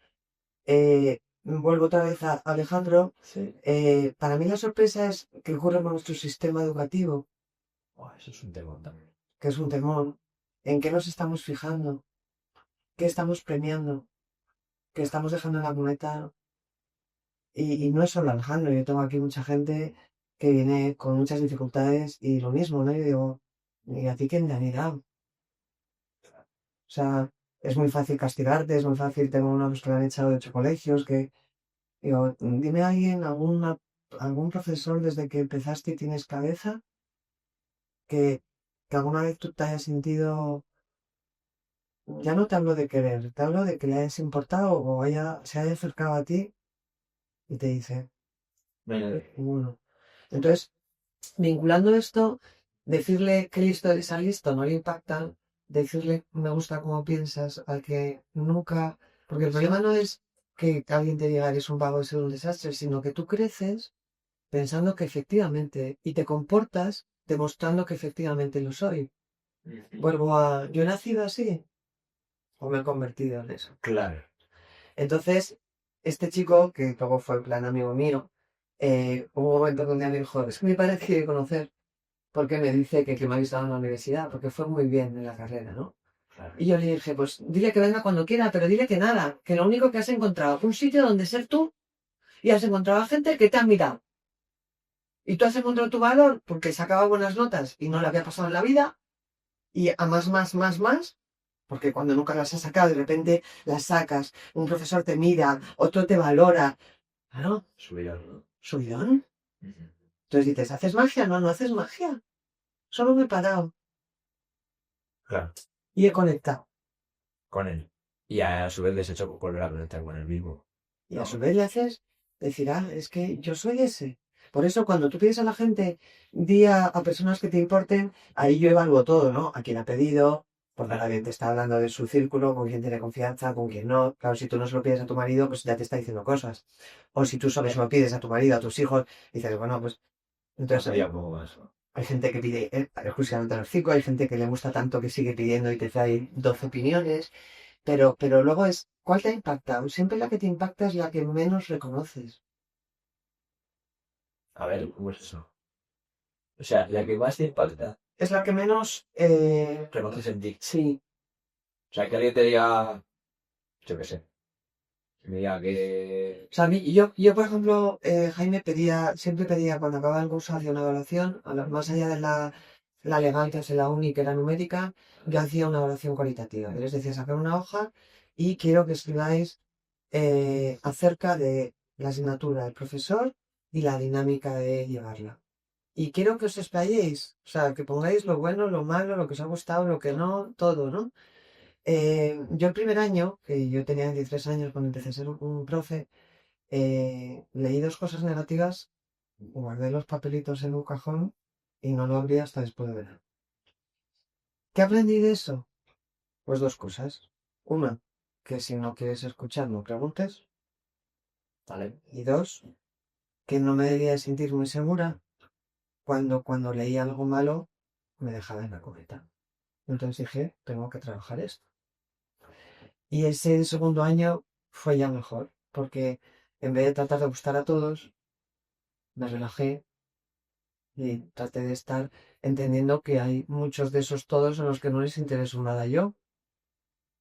vuelvo otra vez a Alejandro. Sí. Para mí la sorpresa es que ocurre con nuestro sistema educativo, Buah, eso es un tema también. que es un temor. ¿En qué nos estamos fijando? ¿Qué estamos premiando? ¿Qué estamos dejando en la cuneta? Y no es solo Alejandro, yo tengo aquí mucha gente que viene con muchas dificultades y lo mismo, ¿no? Yo digo, ¿y a ti quién te ha mirado? O sea, es muy fácil castigarte, es muy fácil, tengo unos que lo han echado de 8 colegios, que digo, dime a alguien, algún profesor desde que empezaste y tienes cabeza, que, que alguna vez tú te hayas sentido, ya no te hablo de querer, te hablo de que le hayas importado o se haya acercado a ti y te dice, Venga. bueno. Entonces, vinculando esto, decirle que listo eres al listo no le impacta, decirle me gusta cómo piensas, al que nunca, porque el problema no es que alguien te diga eres un vago de ser un desastre, sino que tú creces pensando que efectivamente y te comportas demostrando que efectivamente lo soy. Vuelvo a, yo he nacido así o me he convertido en eso. Claro. Entonces, este chico, que luego fue en plan amigo mío, hubo un momento donde me dijo, es que mi padre te quiere conocer porque me dice que me ha visto en la universidad, porque fue muy bien en la carrera, ¿no? Claro. Y yo le dije, pues dile que venga cuando quiera, pero dile que nada, que lo único que has encontrado un sitio donde ser tú y has encontrado a gente que te ha mirado. Y tú has encontrado tu valor porque sacaba buenas notas y no le había pasado en la vida, y a más, porque cuando nunca las has sacado, de repente las sacas, un profesor te mira, otro te valora. Claro, Subidón, ¿no? subidón. Entonces dices, ¿haces magia? No, no haces magia. Solo me he parado Claro. y he conectado. Con él. Y a su vez les he hecho volver a conectar con él mismo. Y a su vez le haces decir, es que yo soy ese. Por eso cuando tú pides a la gente, di a personas que te importen, ahí yo evalúo todo, ¿no? A quién ha pedido, porque alguien te está hablando de su círculo, con quién tiene confianza, con quién no. Claro, si tú no se lo pides a tu marido, pues ya te está diciendo cosas. O si tú solo se lo pides a tu marido, a tus hijos, dices, bueno, pues entonces Sería un poco más. hay gente que pide exclusivamente a los 5, hay gente que le gusta tanto que sigue pidiendo y te trae 12 opiniones. Pero luego es, ¿cuál te ha impactado? Siempre la que te impacta es la que menos reconoces. A ver, ¿cómo es eso? O sea, la que más te impacta. Es la que menos... Reconoces en ti. Sí. O sea, que alguien te diga, yo qué sé, que me diga que... O sea, yo por ejemplo, Jaime siempre pedía cuando acababa el curso, hacía una evaluación, más allá de la legal que hace la uni, que era numérica, yo hacía una evaluación cualitativa. Es decir, sacar una hoja y quiero que escribáis acerca de la asignatura del profesor y la dinámica de llevarla. Y quiero que os explayéis, o sea, que pongáis lo bueno, lo malo, lo que os ha gustado, lo que no, todo, ¿no? Yo el primer año, que yo tenía 23 años cuando empecé a ser un profe, leí 2 cosas negativas, guardé los papelitos en un cajón y no lo abrí hasta después de verano. ¿Qué aprendí de eso? Pues 2 cosas. Una, que si no quieres escuchar, no preguntes. ¿Vale? Y dos, que no me debía de sentir muy segura cuando leía algo malo, me dejaba en la cubeta. Entonces dije, tengo que trabajar esto. Y ese segundo año fue ya mejor, porque en vez de tratar de gustar a todos, me relajé y traté de estar entendiendo que hay muchos de esos todos en los que no les intereso nada yo.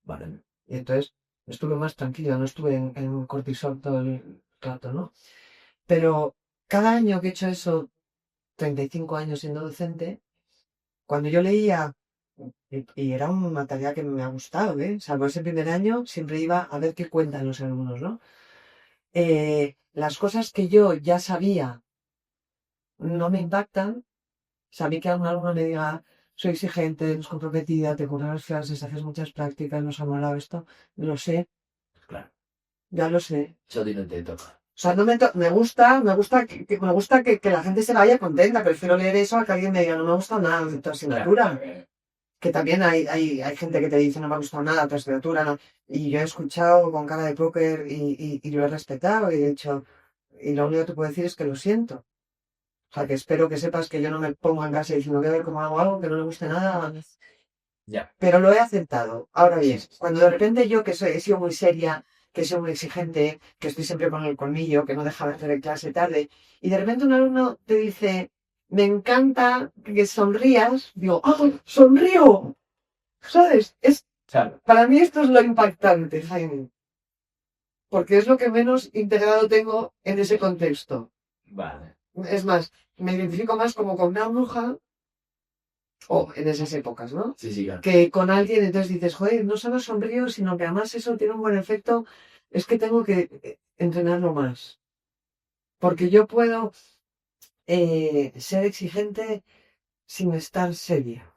Vale. Y entonces estuve más tranquila, no estuve en cortisol todo el rato, ¿no? Pero cada año que he hecho eso, 35 años siendo docente, cuando yo leía, y era una tarea que me ha gustado, salvo ese primer año, siempre iba a ver qué cuentan los alumnos, ¿no? Las cosas que yo ya sabía no me impactan, sea, a mí que algún alumno me diga, soy exigente, eres comprometida, te curras las clases, haces muchas prácticas, nos ha molado esto, lo sé, Claro. ya lo sé. Eso a ti no te toca. O sea, no me gusta que la gente se vaya contenta. Prefiero leer eso a que alguien me diga, no me gusta nada de tu asignatura. Que también hay gente que te dice, no me ha gustado nada tu asignatura, ¿no? Y yo he escuchado con cara de póker y lo he respetado y he dicho, y lo único que te puedo decir es que lo siento. O sea, que espero que sepas que yo no me pongo en casa diciendo, voy a ver cómo hago algo que no le guste nada. Ya. Pero lo he aceptado. Ahora bien, cuando de repente yo que soy, he sido muy seria, que soy muy exigente, que estoy siempre con el colmillo, que no deja de hacer clase tarde, y de repente un alumno te dice, me encanta que sonrías, digo, ¡ah, sonrío! ¿Sabes? Claro. Para mí esto es lo impactante, Jaime, porque es lo que menos integrado tengo en ese contexto. Vale. Es más, me identifico más como con una bruja, o en esas épocas, ¿no? Sí, sí, claro. Que con alguien, entonces dices, joder, no solo sonrío, sino que además eso tiene un buen efecto, es que tengo que entrenarlo más. Porque yo puedo ser exigente sin estar seria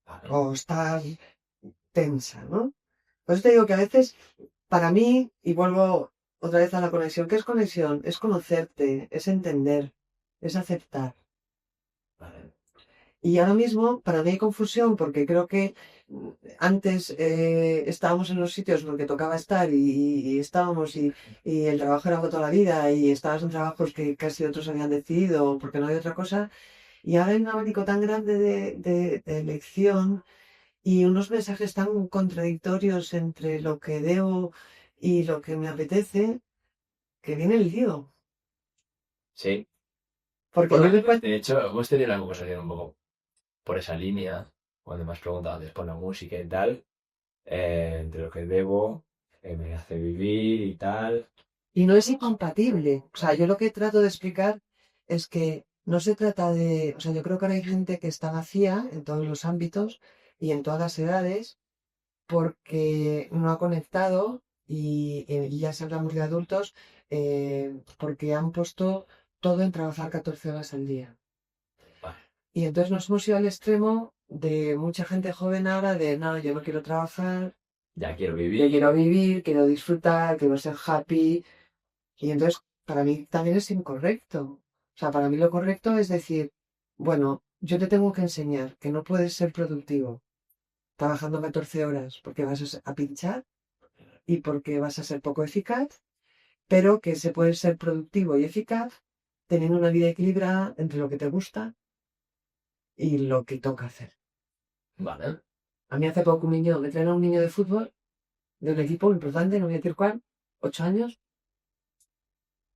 Vale. o estar tensa, ¿no? Por eso te digo que a veces, para mí, y vuelvo otra vez a la conexión, ¿qué es conexión? Es conocerte, es entender, es aceptar. Vale. Y ahora mismo, para mí hay confusión porque creo que antes estábamos en los sitios porque tocaba estar y estábamos y el trabajo era para toda la vida y estabas en trabajos que casi otros habían decidido porque no hay otra cosa. Y ahora hay un abanico tan grande de elección y unos mensajes tan contradictorios entre lo que debo y lo que me apetece que viene el lío. Sí. Porque yo Bueno, después... de hecho, hemos tenido una conversación un poco por esa línea, cuando me has preguntado antes por la música y tal, entre lo que debo, me hace vivir y tal. Y no es incompatible. O sea, yo lo que trato de explicar es que no se trata de... O sea, yo creo que ahora hay gente que está vacía en todos los ámbitos y en todas las edades porque no ha conectado y ya si hablamos de adultos, porque han puesto todo en trabajar 14 horas al día. Vale. Y entonces nos hemos ido al extremo de mucha gente joven ahora de, no, yo no quiero trabajar, Ya quiero yo vivir. quiero vivir, quiero disfrutar, quiero ser happy. Y entonces, para mí también es incorrecto. O sea, para mí lo correcto es decir, bueno, yo te tengo que enseñar que no puedes ser productivo trabajando 14 horas porque vas a pinchar y porque vas a ser poco eficaz, pero que se puede ser productivo y eficaz teniendo una vida equilibrada entre lo que te gusta y lo que toca hacer. Vale. A mí hace poco me trajo un niño de fútbol, de un equipo importante, no voy a decir cuál, 8 años,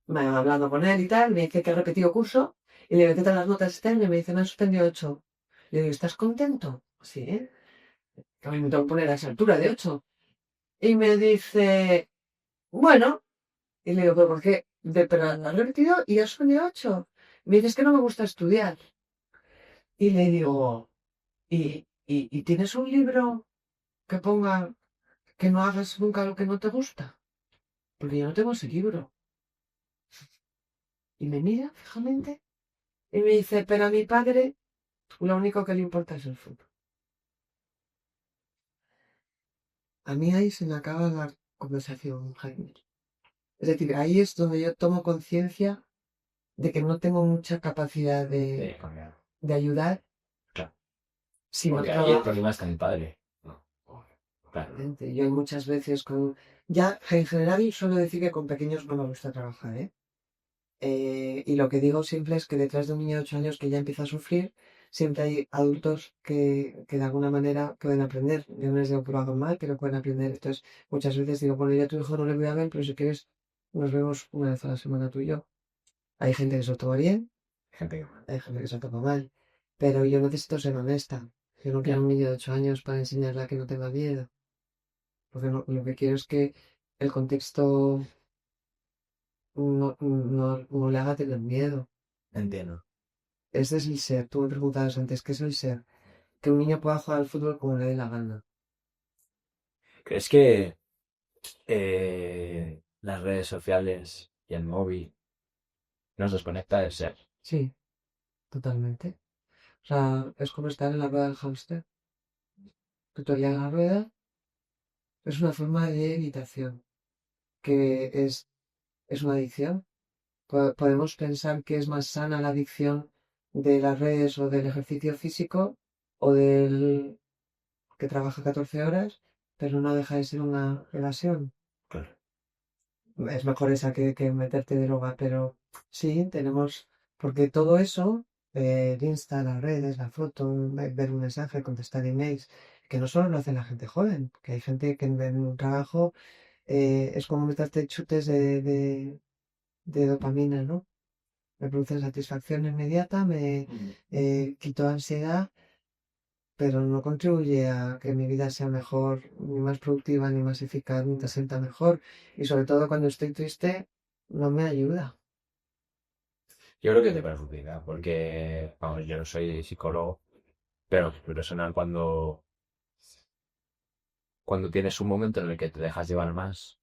me ha hablando con él y tal, me dice que ha repetido curso y le digo, ¿qué tal las notas están? Y me dice, me han suspendido 8. Le digo, ¿estás contento? Sí, ¿eh? Que a mí me tengo que poner a esa altura de 8. Y me dice, bueno, y le digo, ¿pero por qué? Pero has repetido y has suspendido 8. Me dice, es que no me gusta estudiar. Y le digo, ¿y tienes un libro que ponga que no hagas nunca lo que no te gusta? Porque yo no tengo ese libro. Y me mira fijamente y me dice, pero a mi padre lo único que le importa es el fútbol. A mí ahí se me acaba la conversación, Jaime. Es decir, ahí es donde yo tomo conciencia de que no tengo mucha capacidad Cambiar. de ayudar Claro. si no Porque ahí el trabajo. problema está en el padre. No. Claro. Obviamente. Yo hay muchas veces con... Ya, en general, suelo decir que con pequeños no me gusta trabajar, ¿eh? Y lo que digo siempre es que detrás de un niño de 8 años que ya empieza a sufrir, siempre hay adultos que de alguna manera pueden aprender. Yo no les digo que lo hagan mal, pero pueden aprender. Entonces, muchas veces digo, bueno, yo a tu hijo no le voy a ver, pero si quieres, nos vemos una vez a la semana tú y yo. Hay gente que se lo toma bien, Gente que... hay gente que se lo toma mal, pero yo necesito ser honesta. Yo no quiero Ya. un niño de 8 años para enseñarle a que no tenga miedo, porque lo que quiero es que el contexto no le haga tener miedo. Entiendo. Ese es el ser. Tú me preguntabas antes, ¿qué es el ser? Que un niño pueda jugar al fútbol como le dé la gana. ¿Crees que las redes sociales y el móvil nos desconecta del ser? Sí, totalmente. O sea, es como estar en la rueda del hámster. Tutorial en la rueda es una forma de evitación, que es una adicción. Podemos pensar que es más sana la adicción de las redes o del ejercicio físico o del que trabaja 14 horas, pero no deja de ser una evasión. Claro. Es mejor esa que meterte droga, pero sí, tenemos, porque todo eso, el Insta, las redes, la foto, ver un mensaje, contestar emails, que no solo lo hace la gente joven, que hay gente que en un trabajo es como meterte chutes de dopamina, ¿no? Me produce satisfacción inmediata, me quito ansiedad, pero no contribuye a que mi vida sea mejor, ni más productiva, ni más eficaz, ni te sienta mejor. Y sobre todo cuando estoy triste, no me ayuda. Yo creo que te perjudica, porque, vamos, yo no soy psicólogo, pero personal cuando tienes un momento en el que te dejas llevar más,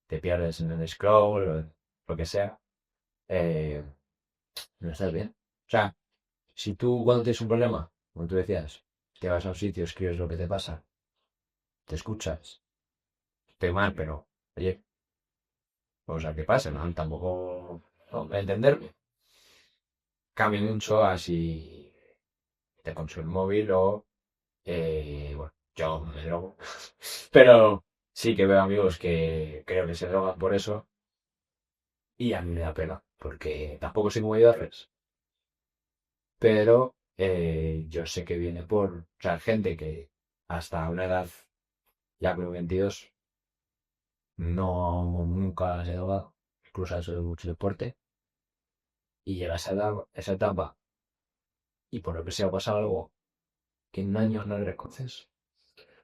te pierdes en el scroll, o lo que sea, eh, no estás bien. O sea, si tú cuando tienes un problema, como tú decías, te vas a un sitio, escribes lo que te pasa, te escuchas, estoy mal, pero, oye, vamos a ver qué pasa, ¿no? Tampoco, no, entenderme. Cambia mucho así te consume el móvil o, bueno, yo me drogo. Pero sí que veo amigos que creo que se drogan por eso y a mí me da pena, porque tampoco sé cómo ayudarles. Pero yo sé que viene o sea, gente que hasta una edad, ya creo 22, no, nunca se ha drogado, incluso ha hecho mucho deporte, y llega a esa etapa y por lo que sea pasa algo que en un año no le reconoces.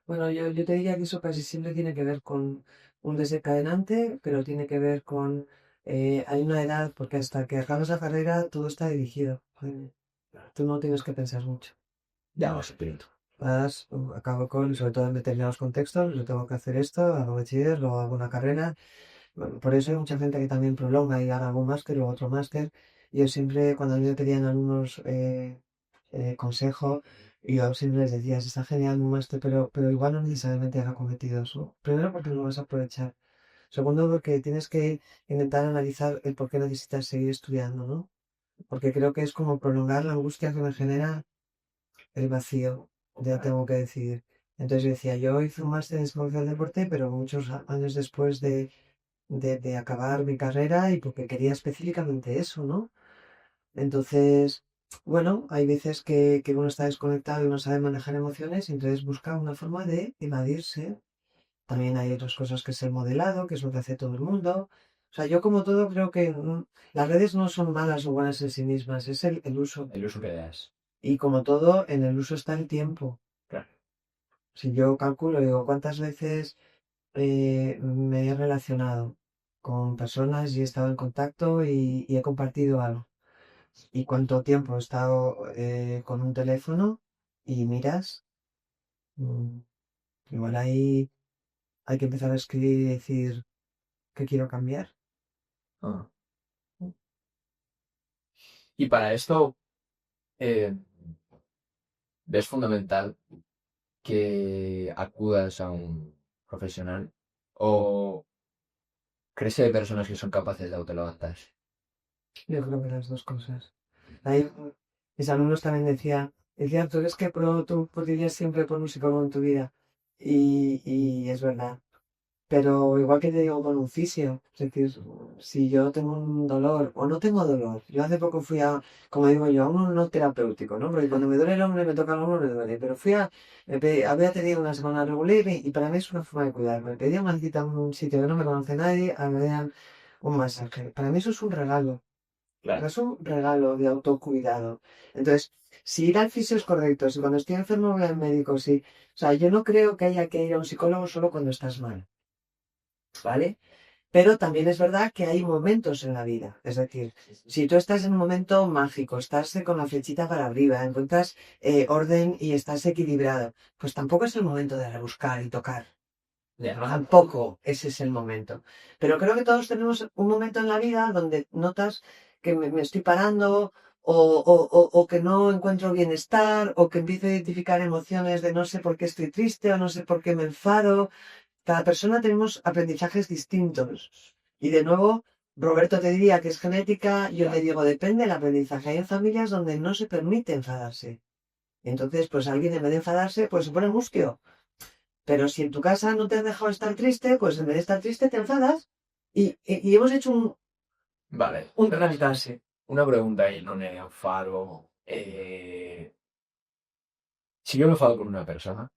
Bueno, yo te diría que eso casi siempre tiene que ver con un desencadenante, pero tiene que ver con... hay una edad, porque hasta que acabas la carrera todo está dirigido. Jaime. Tú no tienes que pensar mucho. Ya, los espíritu. Acabo con, sobre todo en determinados contextos, yo tengo que hacer esto, hago bachiller, luego hago una carrera. Bueno, por eso hay mucha gente que también prolonga y haga algún máster o otro máster. Yo siempre, cuando a mí me pedían algunos consejo, yo siempre les decía, "Sí, está genial un máster, pero igual no necesariamente haga cometidos, ¿no? Primero porque no lo vas a aprovechar. Segundo porque tienes que intentar analizar el por qué necesitas seguir estudiando, ¿no? Porque creo que es como prolongar la angustia que me genera el vacío, ya tengo que decidir. Entonces yo decía, yo hice un máster en psicología del deporte, pero muchos años después de acabar mi carrera y porque quería específicamente eso, ¿no? Entonces, bueno, hay veces que uno está desconectado y no sabe manejar emociones y entonces busca una forma de evadirse. También hay otras cosas que es el modelado, que es lo que hace todo el mundo. O sea, yo como todo creo que las redes no son malas o buenas en sí mismas, es el uso. El uso que le das. Y como todo, en el uso está el tiempo. Claro. Si yo calculo, digo, cuántas veces me he relacionado con personas y he estado en contacto y he compartido algo. Y cuánto tiempo he estado con un teléfono y miras, mm, igual ahí hay que empezar a escribir y decir que quiero cambiar. Ah. Y para esto, eh, ¿ves fundamental que acudas a un profesional o crees que hay personas que son capaces de autolevantarse? Yo creo que las dos cosas. Ahí, mis alumnos también decían, tú eres que tú podrías siempre por un psicólogo en tu vida. Y es verdad. Pero igual que te digo con un fisio, es decir, si yo tengo un dolor o no tengo dolor, yo hace poco fui como digo yo, a uno no terapéutico, ¿no? Porque cuando me duele el hombro y me toca el hombro me duele, pero había tenido una semana regular y para mí es una forma de cuidarme. Pedí una cita a un sitio que no me conoce nadie, a que me dan un masaje. Para mí eso es un regalo. Claro. Es un regalo de autocuidado. Entonces, si ir al fisio es correcto, si cuando estoy enfermo voy al médico, sí. O sea, yo no creo que haya que ir a un psicólogo solo cuando estás mal, ¿vale? Pero también es verdad que hay momentos en la vida. Es decir, si tú estás en un momento mágico, estás con la flechita para arriba, encuentras orden y estás equilibrado, pues tampoco es el momento de rebuscar y tocar. Ya. Tampoco ese es el momento. Pero creo que todos tenemos un momento en la vida donde notas que me estoy parando o que no encuentro bienestar, o que empiezo a identificar emociones de no sé por qué estoy triste o no sé por qué me enfado. Cada persona tenemos aprendizajes distintos. Y de nuevo, Roberto te diría que es genética, yo te digo, depende del aprendizaje. Hay familias donde no se permite enfadarse. Entonces, pues alguien en vez de enfadarse, pues se pone mustio. Pero si en tu casa no te han dejado estar triste, pues en vez de estar triste te enfadas. Y hemos hecho Vale. un trasvase. Una pregunta ahí, no me enfado. Si yo me enfado con una persona,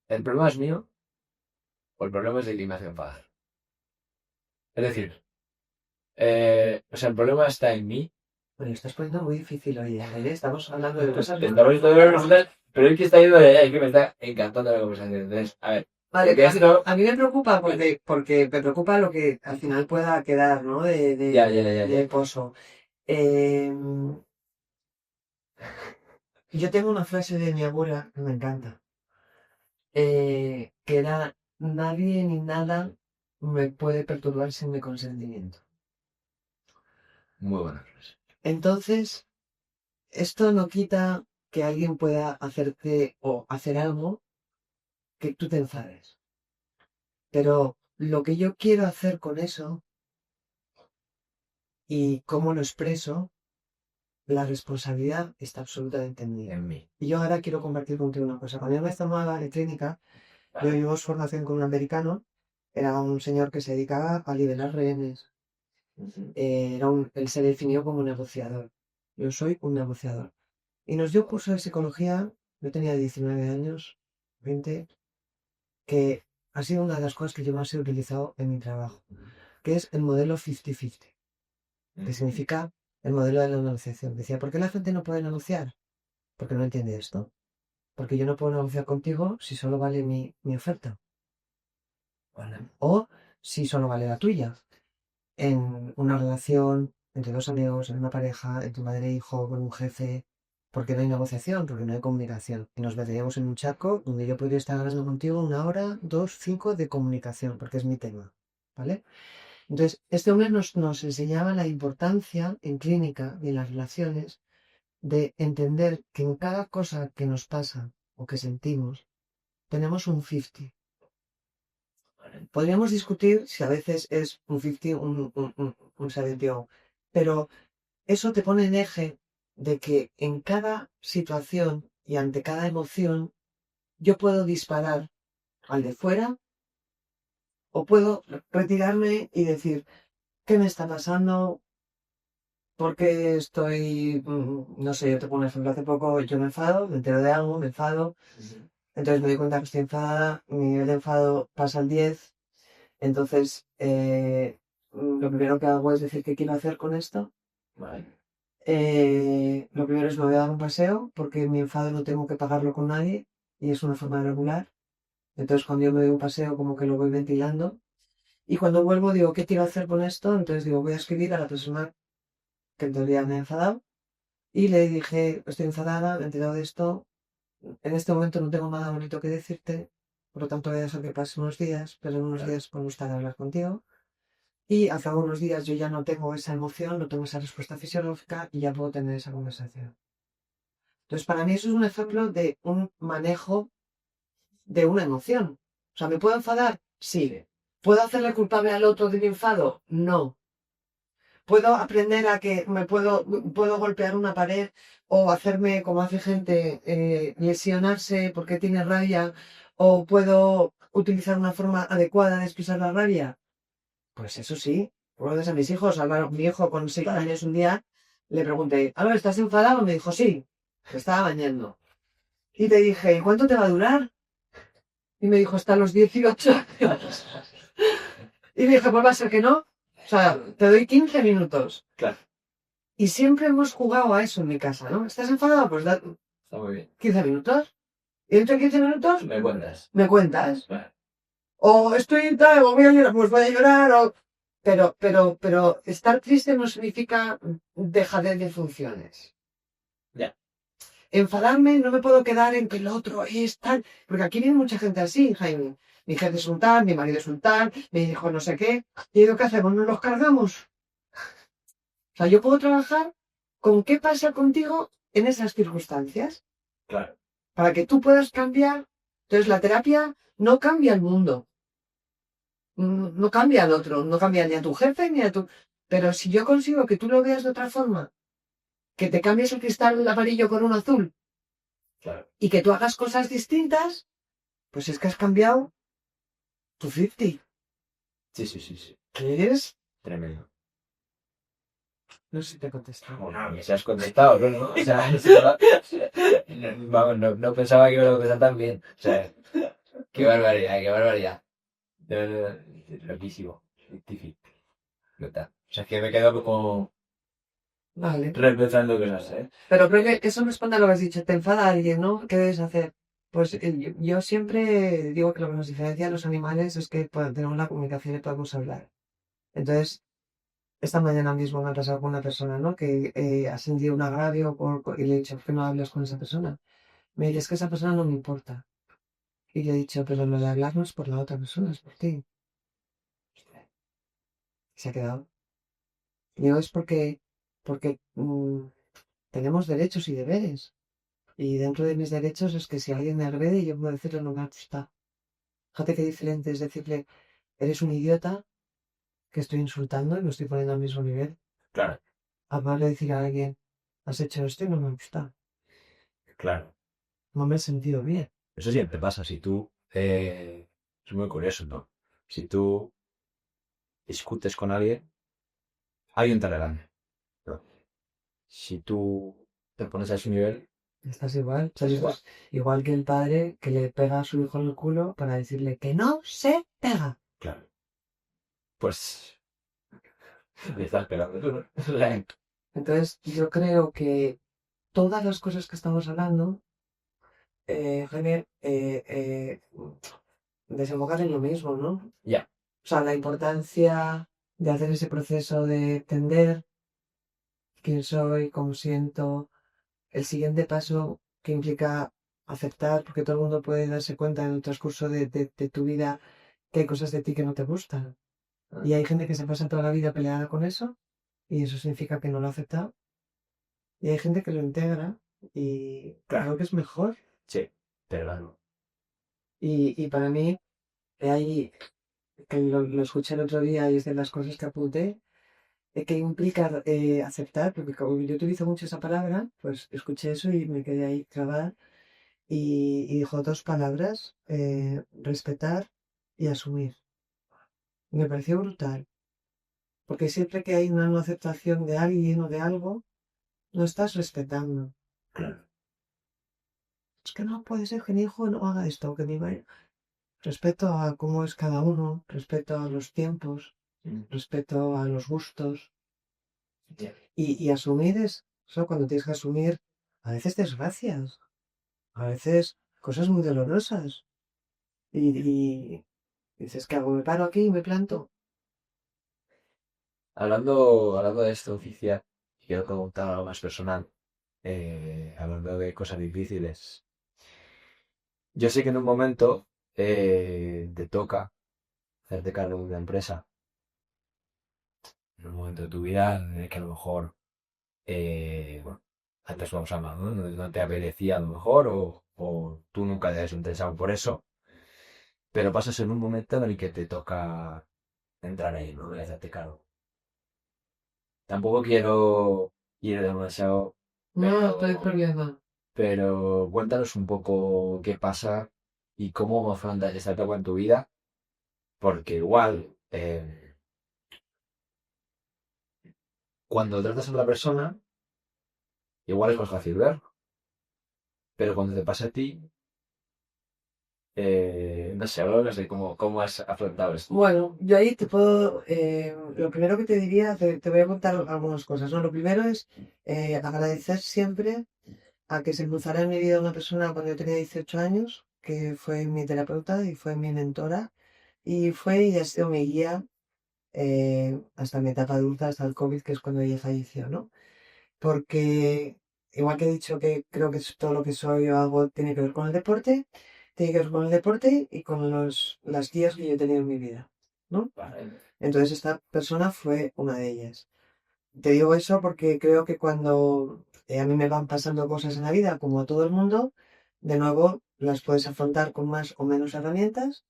¿el problema es mío o el problema es de quien me hace enfadar? Es decir, o sea, el problema está en mí. Bueno, estás poniendo muy difícil hoy, ¿eh? Estamos hablando de cosas muy... Estamos todos, pero es que está yendo de allá y que me está encantando la conversación. Entonces, a ver, Vale, porque esto... a mí me preocupa porque me preocupa lo que al final pueda quedar, ¿no? Ya. De pozo. Eh, yo tengo una frase de mi abuela que me encanta, que era, nadie ni nada me puede perturbar sin mi consentimiento. Muy buena frase. Entonces, esto no quita que alguien pueda hacerte o hacer algo que tú te enfades. Pero lo que yo quiero hacer con eso y cómo lo expreso, la responsabilidad está absolutamente en mí. En mí. Y yo ahora quiero compartir contigo una cosa. Cuando yo me tomaba de clínica, yo llevo formación con un americano, era un señor que se dedicaba a liberar rehenes. Él se definió como negociador. Yo soy un negociador. Y nos dio curso de psicología, yo tenía 19 años, 20, que ha sido una de las cosas que yo más he utilizado en mi trabajo, que es el modelo 50-50, que significa el modelo de la negociación. Decía, ¿por qué la gente no puede negociar? Porque no entiende esto. Porque yo no puedo negociar contigo si solo vale mi oferta. ¿Vale? O si solo vale la tuya. En una relación entre dos amigos, en una pareja, entre madre e hijo, con un jefe, porque no hay negociación, porque no hay comunicación. Y nos meteríamos en un charco donde yo podría estar hablando contigo 1 hora, 2, 5 de comunicación, porque es mi tema. ¿Vale? Entonces, este hombre nos enseñaba la importancia en clínica y en las relaciones de entender que en cada cosa que nos pasa o que sentimos, tenemos un 50. Podríamos discutir si a veces es un 50, un 70, pero eso te pone en eje de que en cada situación y ante cada emoción yo puedo disparar al de fuera o puedo retirarme y decir, ¿qué me está pasando? ¿Por qué estoy, no sé, yo te pongo un ejemplo, hace poco yo me enfado, me entero de algo, me enfado, entonces me doy cuenta que estoy enfadada, mi nivel de enfado pasa al 10, entonces lo primero que hago es decir qué quiero hacer con esto. Vale. Lo primero es me voy a dar un paseo, porque mi enfado no tengo que pagarlo con nadie y es una forma de regular. Entonces cuando yo me doy un paseo como que lo voy ventilando y cuando vuelvo digo qué quiero hacer con esto, entonces digo voy a escribir a la persona que en teoría me ha enfadado. Y le dije, estoy enfadada, me he enterado de esto. En este momento no tengo nada bonito que decirte, por lo tanto voy a dejar que pasen unos días, pero en unos días puedo estar a hablar contigo. Y al cabo de unos días yo ya no tengo esa emoción, no tengo esa respuesta fisiológica y ya puedo tener esa conversación. Entonces, para mí eso es un ejemplo de un manejo de una emoción. O sea, ¿me puedo enfadar? Sí. ¿Puedo hacerle culpable al otro de mi enfado? No. Puedo aprender a que puedo golpear una pared o hacerme, como hace gente, lesionarse porque tiene rabia, o puedo utilizar una forma adecuada de expresar la rabia. Pues eso sí, por a mis hijos, Álvaro, mi hijo con 6 años un día, le pregunté, Álvaro, ¿estás enfadado? Me dijo, sí, me estaba bañando. Y te dije, ¿y cuánto te va a durar? Y me dijo, hasta los 18 años. Y me dije, pues va a ser que no. O sea, te doy 15 minutos. Claro. Y siempre hemos jugado a eso en mi casa, ¿no? ¿Estás enfadado? Pues da Está muy bien. 15 minutos. Y dentro de 15 minutos Me cuentas. me cuentas. Vale. O estoy tal, o voy a llorar, pues voy a llorar. Pero estar triste no significa dejadez de funciones. Ya. Enfadarme no me puedo quedar en que el otro es tal. Porque aquí viene mucha gente así, Jaime. Mi jefe es un tal, mi marido es un tal, mi hijo no sé qué. Y digo, ¿qué hacemos? ¿Nos los cargamos? O sea, yo puedo trabajar con qué pasa contigo en esas circunstancias, Claro. para que tú puedas cambiar. Entonces la terapia no cambia el mundo, no cambia al otro, no cambia ni a tu jefe ni a tu... Pero si yo consigo que tú lo veas de otra forma, que te cambies el cristal amarillo por uno azul Claro. y que tú hagas cosas distintas, pues es que has cambiado tu 50. Sí. ¿Qué es? Tremendo. No sé si te he contestado. Bueno, me has contestado, ¿no? O sea, vamos, no pensaba que iba a contestar tan bien. O sea, qué barbaridad, qué barbaridad. Loquísimo. 50-50. Brutal. O sea, es que me quedo como Vale. repensando cosas, ¿eh? Pero creo que eso responde a lo que has dicho. Te enfada alguien, ¿no? ¿Qué debes hacer? Pues yo siempre digo que lo que nos diferencia a los animales es que tenemos la comunicación y podemos hablar. Entonces, esta mañana mismo me ha pasado con una persona, ¿no? Que ha sentido un agravio y le he dicho, ¿por qué no hablas con esa persona? Me dice, es que esa persona no me importa. Y le he dicho, pero lo de hablar no es por la otra persona, es por ti. Y se ha quedado. Digo, es porque tenemos derechos y deberes. Y dentro de mis derechos es que si alguien me agrede, yo puedo decirle no me gusta. Fíjate qué diferente es decirle, eres un idiota, que estoy insultando y me estoy poniendo al mismo nivel. Claro. Además de decir a alguien, has hecho esto y no me gusta. Claro. No me he sentido bien. Eso siempre pasa. Si tú... es muy curioso, ¿no? Si tú discutes con alguien, alguien te regaña. ¿No? Si tú te pones a su nivel, Estás igual. estás igual. Igual que el padre que le pega a su hijo en el culo para decirle que no se pega. Claro. Pues le estás pegando tú, ¿no? O sea, Entonces, yo creo que todas las cosas que estamos hablando, Jaime, desembocan en lo mismo, ¿no? ya. O sea, la importancia de hacer ese proceso de entender quién soy, cómo siento, el siguiente paso que implica aceptar, porque todo el mundo puede darse cuenta en el transcurso de tu vida que hay cosas de ti que no te gustan. Y hay gente que se pasa toda la vida peleada con eso, y eso significa que no lo ha aceptado. Y hay gente que lo integra y creo que es mejor. Sí, pero claro. Y para mí, hay, que lo escuché el otro día y es de las cosas que apunté, que implica aceptar, porque como yo utilizo mucho esa palabra, pues escuché eso y me quedé ahí clavada. Y dijo dos palabras, respetar y asumir. Me pareció brutal, porque siempre que hay una no aceptación de alguien o de algo, no estás respetando. Claro. Es que no puede ser que mi hijo no haga esto, que mi madre... Respeto a cómo es cada uno, respeto a los tiempos, respeto a los gustos. Y asumir es, eso cuando tienes que asumir, a veces desgracias, a veces cosas muy dolorosas. Y dices, ¿qué hago? ¿Me paro aquí y me planto? Hablando de esto, oficial, quiero preguntar algo más personal. Hablando de cosas difíciles. Yo sé que en un momento te toca hacerte cargo de una empresa. En un momento de tu vida en el que a lo mejor, bueno, antes vamos a hablar, ¿no? No te apetecía a lo mejor o tú nunca te has interesado por eso, pero pasas en un momento en el que te toca entrar ahí, ¿no? Y hacerte cargo. Tampoco quiero ir demasiado, No, estoy pero, problema. pero cuéntanos un poco qué pasa y cómo afrontas esta etapa en tu vida, porque igual, cuando tratas a otra persona, igual es más fácil ver, pero cuando te pasa a ti, no sé, no sé cómo has afrontado esto. Bueno, yo ahí te puedo, lo primero que te diría, te voy a contar algunas cosas, ¿no? Lo primero es agradecer siempre a que se cruzara en mi vida una persona cuando yo tenía 18 años, que fue mi terapeuta y fue mi mentora, y fue y ha sido mi guía hasta mi etapa adulta, hasta el COVID, que es cuando ella falleció, ¿no? Porque, igual que he dicho que creo que todo lo que soy o hago tiene que ver con el deporte, tiene que ver con el deporte y con las guías que yo he tenido en mi vida, ¿no? Vale. Entonces esta persona fue una de ellas. te digo eso porque creo que cuando a mí me van pasando cosas en la vida, como a todo el mundo, de nuevo las puedes afrontar con más o menos herramientas,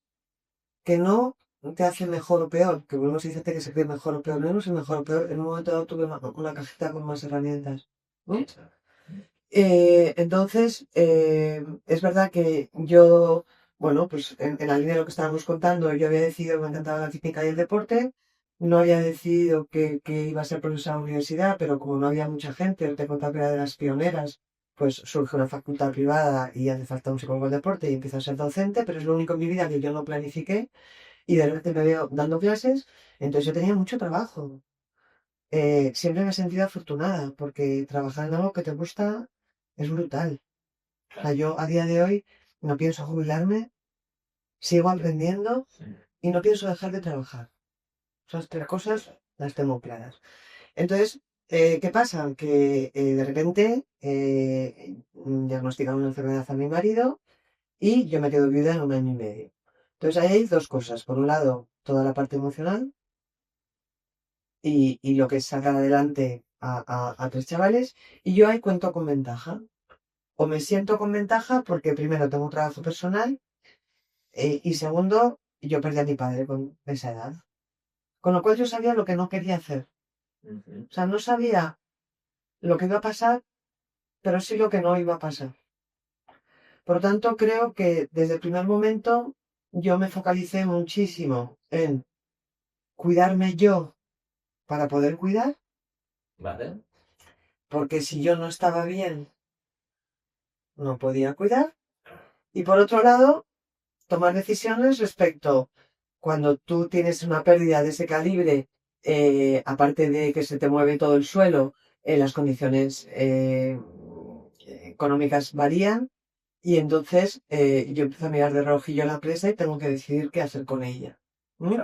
que no te hace mejor o peor, que volvemos a decirte que se cree mejor o peor, no es mejor o peor, en un momento dado tuve una cajita con más herramientas, ¿no? Entonces, es verdad que yo, bueno, pues en la línea de lo que estábamos contando, yo había decidido que me encantaba la química y el deporte, no había decidido que iba a ser profesora de universidad, pero como no había mucha gente, te contaba que era de las pioneras, pues surge una facultad privada y hace falta un psicólogo del deporte y empiezo a ser docente, pero es lo único en mi vida que yo no planifiqué y de repente me veo dando clases, entonces yo tenía mucho trabajo. Siempre me he sentido afortunada porque trabajar en algo que te gusta es brutal. O sea, yo a día de hoy no pienso jubilarme, sigo aprendiendo y no pienso dejar de trabajar. Esas tres cosas las tengo claras. Entonces, ¿qué pasa? Que de repente diagnostican una enfermedad a mi marido y yo me quedo viuda en 1 año y medio. Entonces ahí hay dos cosas. Por un lado, toda la parte emocional y lo que es sacar adelante a tres chavales. Y yo ahí cuento con ventaja. O me siento con ventaja porque primero tengo un trabajo personal y segundo, yo perdí a mi padre con esa edad. Con lo cual yo sabía lo que no quería hacer. O sea, no sabía lo que iba a pasar, pero sí lo que no iba a pasar. Por lo tanto, creo que desde el primer momento yo me focalicé muchísimo en cuidarme yo para poder cuidar, Vale. porque si yo no estaba bien, no podía cuidar. Y por otro lado, tomar decisiones respecto cuando tú tienes una pérdida de ese calibre, aparte de que se te mueve todo el suelo, las condiciones económicas varían y entonces yo empiezo a mirar de reojillo la empresa y tengo que decidir qué hacer con ella. ¿Mm?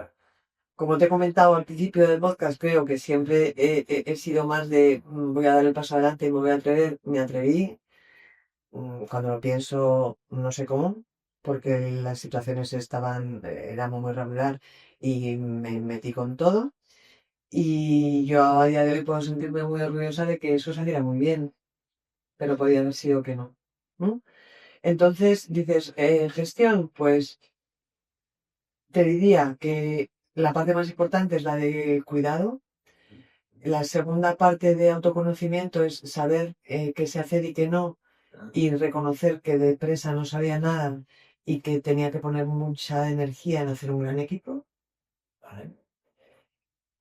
Como te he comentado al principio del podcast, creo que siempre he sido más de voy a dar el paso adelante y me voy a atrever, me atreví, cuando lo pienso, no sé cómo, porque las situaciones eran muy regular y me metí con todo. Y yo a día de hoy puedo sentirme muy orgullosa de que eso saliera muy bien, pero podía haber sido que no. ¿No? Entonces dices, gestión, pues te diría que la parte más importante es la de cuidado. La segunda parte de autoconocimiento es saber qué sé hacer y qué no, y reconocer que de presa no sabía nada y que tenía que poner mucha energía en hacer un gran equipo. Vale.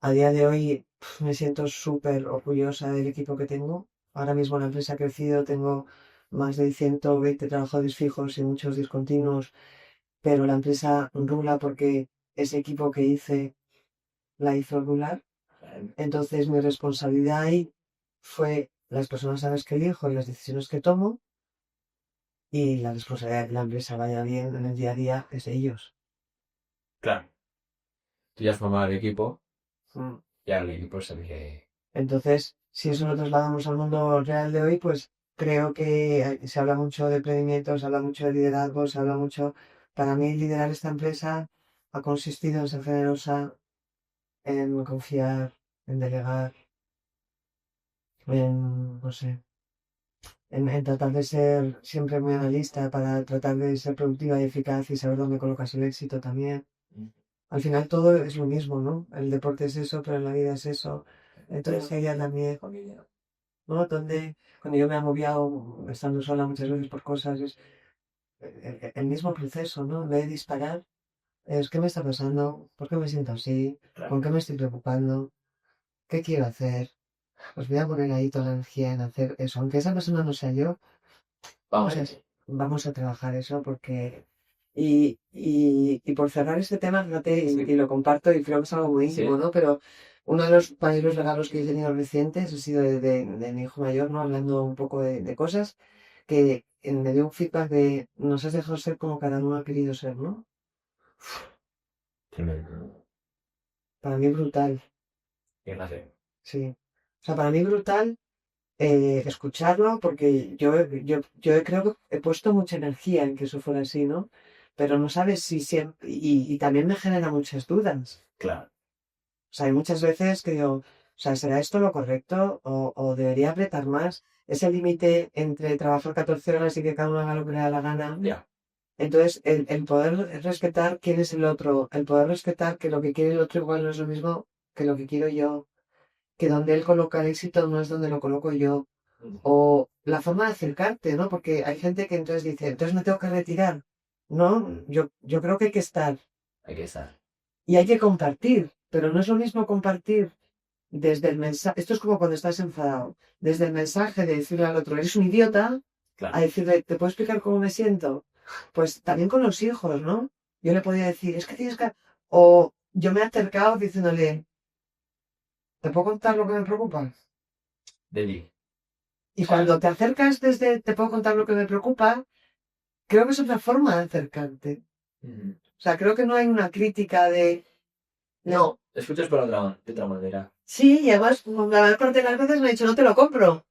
A día de hoy me siento súper orgullosa del equipo que tengo. Ahora mismo la empresa ha crecido, tengo más de 120 trabajadores fijos y muchos discontinuos, pero la empresa rula porque ese equipo que hice la hizo rular. Vale. Entonces mi responsabilidad ahí fue las personas a las que elijo y las decisiones que tomo y la responsabilidad de que la empresa vaya bien en el día a día es de ellos. Claro. Tú ya has formado el equipo, Mm. ya el equipo es el que... Entonces, si eso lo trasladamos al mundo real de hoy, pues creo que se habla mucho de emprendimiento, se habla mucho de liderazgo, se habla mucho... Para mí liderar esta empresa ha consistido en ser generosa, en confiar, en delegar, en, no sé, en tratar de ser siempre muy analista para tratar de ser productiva y eficaz y saber dónde colocas el éxito también. Al final todo es lo mismo, ¿no? El deporte es eso, pero en la vida es eso. Entonces ella también, ¿no? Donde cuando yo me he agobiado estando sola muchas veces por cosas, es el mismo proceso, ¿no? En vez de disparar, es ¿qué me está pasando? ¿Por qué me siento así? ¿Con qué me estoy preocupando? ¿Qué quiero hacer? Pues voy a poner ahí toda la energía en hacer eso. Aunque esa persona no sea yo, vamos a, vamos a trabajar eso porque... Y por cerrar este tema, fíjate, y lo comparto y creo que es algo muy íntimo, ¿no? Pero uno de los mayores regalos que he tenido recientes ha sido de mi hijo mayor, ¿no? Hablando un poco de cosas, que me dio un feedback de nos has dejado ser como cada uno ha querido ser, ¿no? Tremendo. Para mí brutal, ¿Qué hace? sí. O sea, para mí brutal escucharlo, porque yo creo que he puesto mucha energía en que eso fuera así, ¿no? Pero no sabes si siempre... Y también me genera muchas dudas. Claro. O sea, hay muchas veces que digo, sea, ¿será esto lo correcto o debería apretar más? Ese límite entre trabajar 14 horas y que cada uno haga lo que le da la gana. Ya. Entonces, el poder respetar quién es el otro, el poder respetar que lo que quiere el otro igual no es lo mismo que lo que quiero yo, que donde él coloca el éxito no es donde lo coloco yo, o la forma de acercarte, ¿no? Porque hay gente que entonces dice, entonces me tengo que retirar. No, yo creo que hay que estar Hay que estar. y hay que compartir, pero no es lo mismo compartir desde el mensaje, esto es como cuando estás enfadado, desde el mensaje de decirle al otro, eres un idiota, Claro. a decirle, ¿te puedo explicar cómo me siento? Pues también con los hijos, ¿no? Yo le podía decir, es que tienes que... O yo me he acercado diciéndole, ¿te puedo contar lo que me preocupa? Deli. Y cuando te acercas desde, te puedo contar lo que me preocupa, creo que es otra forma de acercarte. Ujú. O sea, creo que no hay una crítica de... No. Escuchas por de otra manera. Sí, y además, la mayor parte de las veces me ha dicho, no te lo compro.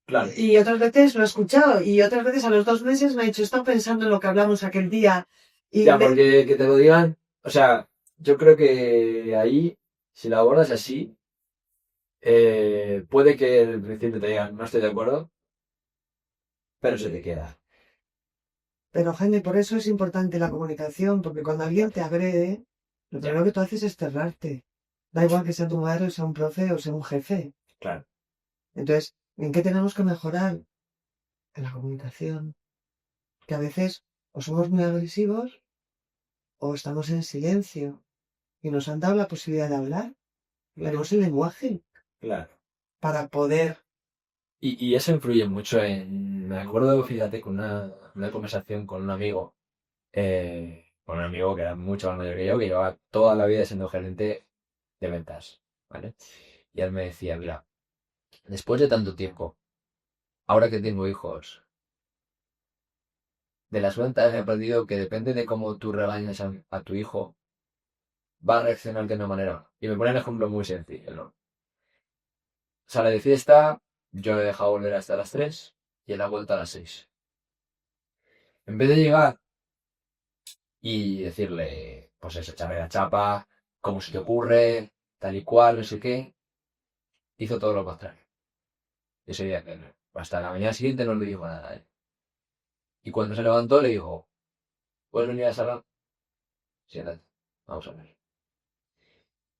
Claro. Y otras veces lo he escuchado. Y otras veces a los 2 meses me ha dicho, he estado pensando en lo que hablamos aquel día. Y Ya, porque que te lo digan, o sea, yo creo que ahí, si lo abordas así, puede que al principio te digan, no estoy de acuerdo, pero se te queda. Pero Jaime, por eso es importante la comunicación, porque cuando alguien te agrede, lo primero que tú haces es cerrarte. Da igual que sea tu madre, o sea un profe, o sea un jefe. Claro. Entonces, ¿en qué tenemos que mejorar? En la comunicación. Que a veces o somos muy agresivos o estamos en silencio. Y nos han dado la posibilidad de hablar. Tenemos el lenguaje Claro. para poder... Y eso influye mucho en... Me acuerdo, fíjate, con una conversación con un amigo que era mucho más mayor que yo, que llevaba toda la vida siendo gerente de ventas, ¿vale? Y él me decía, mira, después de tanto tiempo, ahora que tengo hijos, de las ventas he aprendido que depende de cómo tú regañes a tu hijo, va a reaccionar de una manera. Y me pone un ejemplo muy sencillo, ¿no? Sale de fiesta, yo le he dejado volver hasta las 3 y él ha vuelto a las 6. En vez de llegar y decirle, pues eso, echarle la chapa, cómo se te ocurre, tal y cual, no sé qué, hizo todo lo contrario. Ese día, hasta la mañana siguiente no le dijo nada a él. Y cuando se levantó le dijo, ¿puedes venir a la sala? Siéntate, vamos a ver.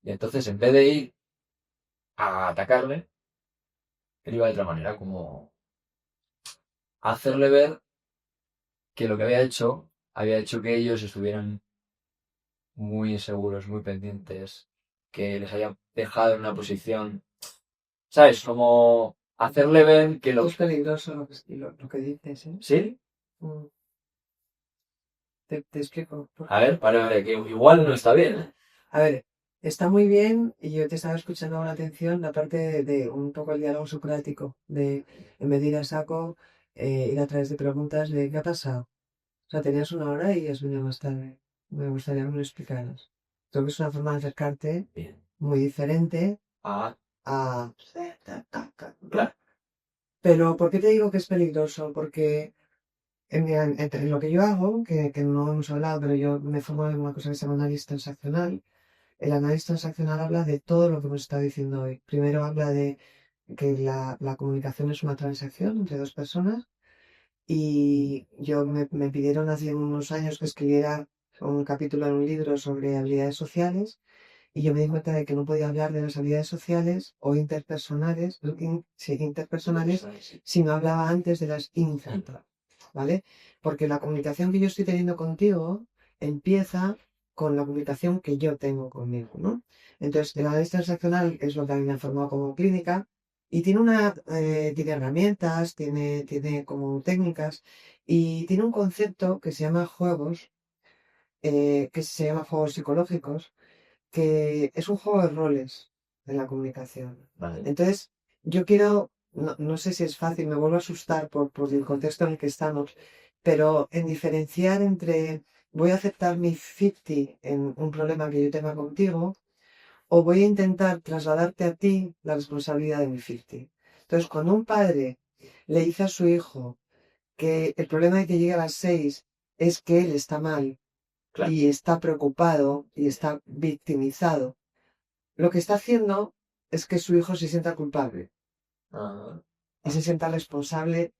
Y entonces, en vez de ir a atacarle, él iba de otra manera, como a hacerle ver que lo que había hecho que ellos estuvieran muy inseguros, muy pendientes, que les haya dejado en una posición, ¿sabes? Como hacerle ver que lo... Es peligroso lo que dices, ¿eh? ¿Sí? Mm. Te explico. A ver, para que igual no está bien. A ver, está muy bien y yo te estaba escuchando con atención la parte de un poco el diálogo socrático, de en vez de ir a saco, ir a través de preguntas de ¿qué ha pasado? O sea, tenías una hora y has venido más tarde. Me gustaría que me lo explicaras. Creo que es una forma de acercarte Bien. muy diferente Ah, a... claro. Pero ¿por qué te digo que es peligroso? Porque entre lo que yo hago, que no hemos hablado, pero yo me formo en una cosa que se llama análisis transaccional. El análisis transaccional habla de todo lo que hemos estado diciendo hoy. Primero habla de que la comunicación es una transacción entre dos personas y me pidieron hace unos años que escribiera un capítulo en un libro sobre habilidades sociales y yo me di cuenta de que no podía hablar de las habilidades sociales o interpersonales, sí, interpersonales, si no hablaba antes de las intra, ¿vale? Porque la comunicación que yo estoy teniendo contigo empieza con la comunicación que yo tengo conmigo, ¿no? Entonces, el análisis transaccional es lo que a mí me ha formado como clínica y tiene herramientas, tiene como técnicas y tiene un concepto que se llama juegos psicológicos, que es un juego de roles en la comunicación. Vale. Entonces, no sé si es fácil, me vuelvo a asustar por el contexto en el que estamos, pero en diferenciar entre voy a aceptar mi 50 en un problema que yo tenga contigo o voy a intentar trasladarte a ti la responsabilidad de mi 50. Entonces, cuando un padre le dice a su hijo que el problema de que llegue a las 6 es que él está mal, Claro. y está preocupado y está victimizado, lo que está haciendo es que su hijo se sienta culpable Ah, y se sienta responsable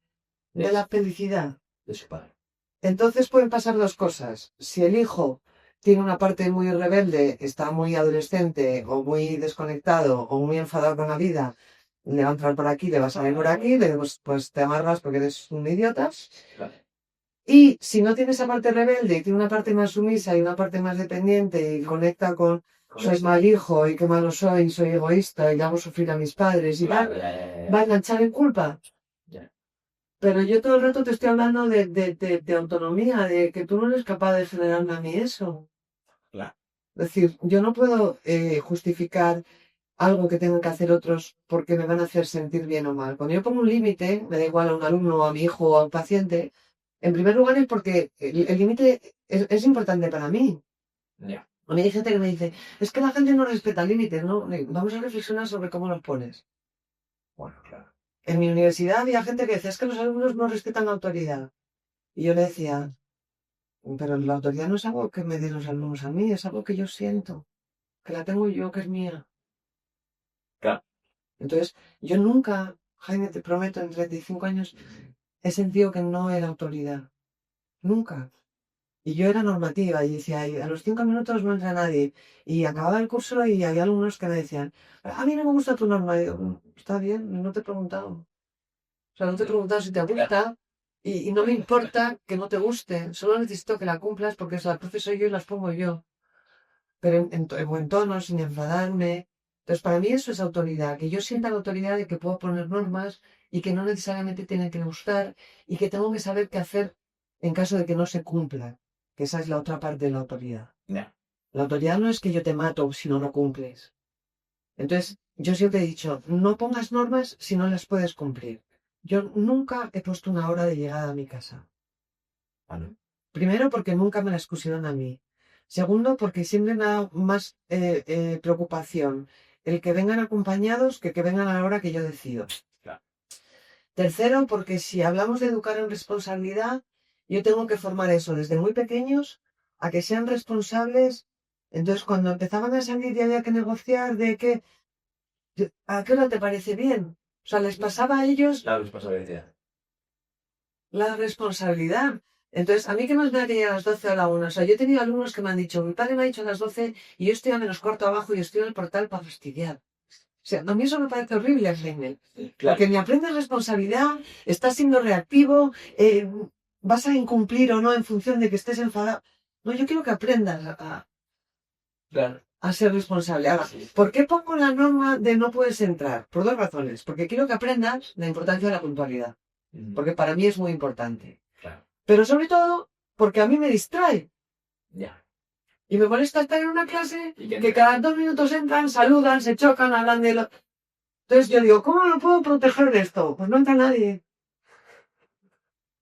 de de, la felicidad. de su padre. Entonces pueden pasar dos cosas. Si el hijo tiene una parte muy rebelde, está muy adolescente o muy desconectado o muy enfadado con la vida, le va a entrar por aquí, le va a salir por aquí, pues te amargas porque eres un idiota. Claro. Y si no tiene esa parte rebelde y tiene una parte más sumisa y una parte más dependiente y conecta con soy mal hijo y qué malo soy egoísta y hago sufrir a mis padres y tal, va a enganchar en culpa. Ya. Pero yo todo el rato te estoy hablando de autonomía, de que tú no eres capaz de generarme a mí eso. Claro. Es decir, yo no puedo justificar algo que tengan que hacer otros porque me van a hacer sentir bien o mal. Cuando yo pongo un límite, me da igual a un alumno, a mi hijo o a un paciente, en primer lugar es porque el límite es importante para mí. Ya. A mí hay gente que me dice, es que la gente no respeta límites, ¿no? Vamos a reflexionar sobre cómo los pones. Bueno, claro. En mi universidad había gente que decía, es que los alumnos no respetan la autoridad. Y yo le decía, pero la autoridad no es algo que me den los alumnos a mí, es algo que yo siento, que la tengo yo, que es mía. Claro. Entonces, yo nunca, Jaime, te prometo, en 35 años, he sentido que no era autoridad. Nunca. Y yo era normativa y decía, "Ay, a los 5 minutos no entra nadie". Y acababa el curso y había algunos que me decían, a mí no me gusta tu norma. Y digo, está bien, no te he preguntado. O sea, no te he preguntado si te gusta y no me importa que no te guste. Solo necesito que la cumplas porque o sea, el profe soy yo y las pongo yo. Pero en buen tono, sin enfadarme. Entonces, para mí eso es autoridad, que yo sienta la autoridad de que puedo poner normas y que no necesariamente tienen que gustar y que tengo que saber qué hacer en caso de que no se cumplan, que esa es la otra parte de la autoridad. Ya. La autoridad no es que yo te mato si no lo cumples. Entonces, yo siempre he dicho, no pongas normas si no las puedes cumplir. Yo nunca he puesto una hora de llegada a mi casa. Vale. Primero, porque nunca me las pusieron a mí. Segundo, porque siempre me ha dado más preocupación el que vengan acompañados que vengan a la hora que yo decido. Claro. Tercero, porque si hablamos de educar en responsabilidad, yo tengo que formar eso desde muy pequeños a que sean responsables. Entonces, cuando empezaban a salir y había que negociar de que, ¿a qué hora te parece bien? O sea, les pasaba a ellos La responsabilidad. la responsabilidad. Entonces, ¿a mí qué más me da que llegar a las 12 o a la 1? O sea, yo he tenido alumnos que me han dicho, mi padre me ha dicho a las 12 y yo estoy a menos cuarto abajo y estoy en el portal para fastidiar. O sea, a mí eso me parece horrible, Jaime. Claro. Porque ni aprendes responsabilidad, estás siendo reactivo, vas a incumplir o no en función de que estés enfadado. No, yo quiero que aprendas Claro. a ser responsable. Ahora, ¿por qué pongo la norma de no puedes entrar? Por dos razones. Porque quiero que aprendas la importancia de la puntualidad. Porque para mí es muy importante. Claro. Pero sobre todo porque a mí me distrae. Ya. Y me molesta estar en una clase ¿Y qué que cada 2 minutos entran, saludan, se chocan, hablan de lo... Entonces yo digo, ¿cómo me puedo proteger de esto? Pues no entra nadie.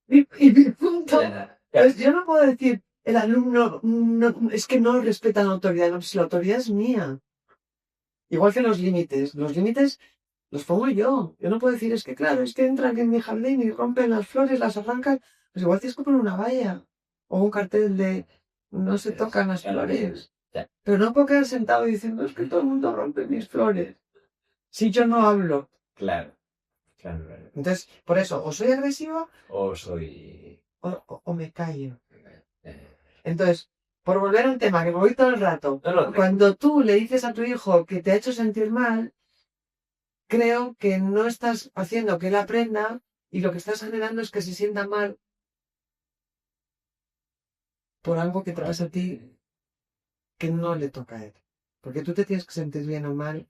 Y mi punto. Pues yo no puedo decir, el alumno es que no respeta la autoridad. No, si la autoridad es mía. Igual que los límites los pongo yo. Yo no puedo decir, es que claro, es que entran en mi jardín y rompen las flores, las arrancan. Pues igual tienes que poner una valla o un cartel de no se tocan las flores. Pero no puedo quedar sentado diciendo, es que todo el mundo rompe mis flores. Si yo no hablo. Claro. Claro, claro. Entonces, por eso, o soy agresiva O soy. o me callo. eh, Entonces, por volver a un tema que me voy todo el rato, No, cuando tú le dices a tu hijo que te ha hecho sentir mal, creo que no estás haciendo que él aprenda y lo que estás generando es que se sienta mal por algo que te pasa a ti que no le toca a él. Porque tú te tienes que sentir bien o mal.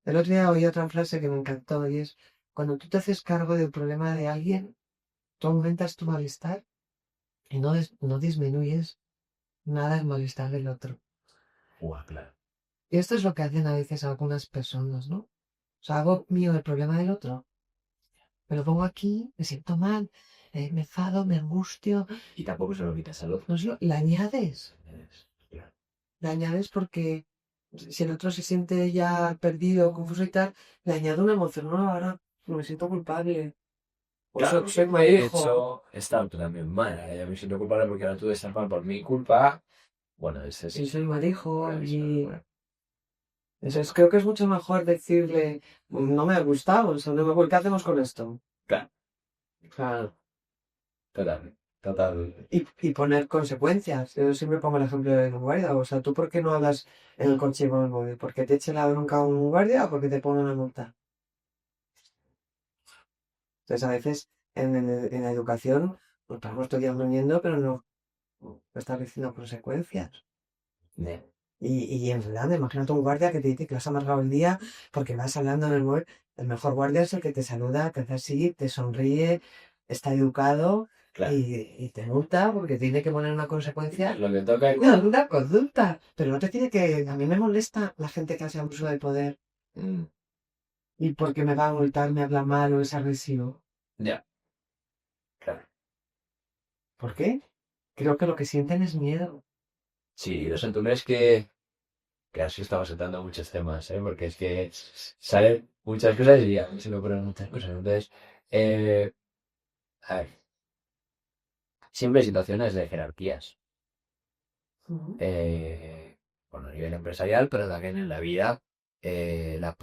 El otro día oí otra frase que me encantó y es, cuando tú te haces cargo del problema de alguien, tú aumentas tu malestar y no disminuyes nada el malestar del otro. claro. Y esto es lo que hacen a veces algunas personas, ¿no? O sea, hago mío el problema del otro, me lo pongo aquí, me siento mal, me enfado, me angustio. Y tampoco se lo quitas al otro. No le añades. Claro. Le añades porque si el otro se siente ya perdido, confuso y tal, le añado una emoción nueva. Ahora me siento culpable. O Claro, soy mal de hijo. hecho, está también mal. Ya me siento culpable porque ahora tú estás mal por mi culpa. Bueno, ese Y soy mal hijo. Claro, Y Eso es, creo que es mucho mejor decirle, no me ha gustado, o sea, no me, ¿qué hacemos con esto? Claro, Claro. total, total. Y poner consecuencias. Yo siempre pongo el ejemplo de un guardia. O sea, ¿tú por qué no hablas en el coche con el móvil? ¿Porque te eche la bronca un guardia o porque te ponga una multa? Entonces, a veces en la educación nos estamos todo el día aprendiendo, pero no estableciendo consecuencias. Ne. Y en verdad, imagínate un guardia que te dice que has amargado el día porque vas hablando en el móvil. El mejor guardia es el que te saluda, te hace así, te sonríe, está educado Claro, y te multa porque tiene que poner una consecuencia. lo que toca es... Una conducta, pero no te tiene que... A mí me molesta la gente que hace abuso de poder Mm, y porque me va a multar, me habla mal o es agresivo. ya, claro. ¿Por qué? Creo que lo que sienten es miedo. Sí, lo siento, es que así estamos saltando muchos temas, ¿eh? Porque es que salen muchas cosas y a mí se me ocurren muchas cosas. Entonces, eh, a ver, siempre hay situaciones de jerarquías. Ujú. eh, bueno, a nivel empresarial, pero también en la vida, la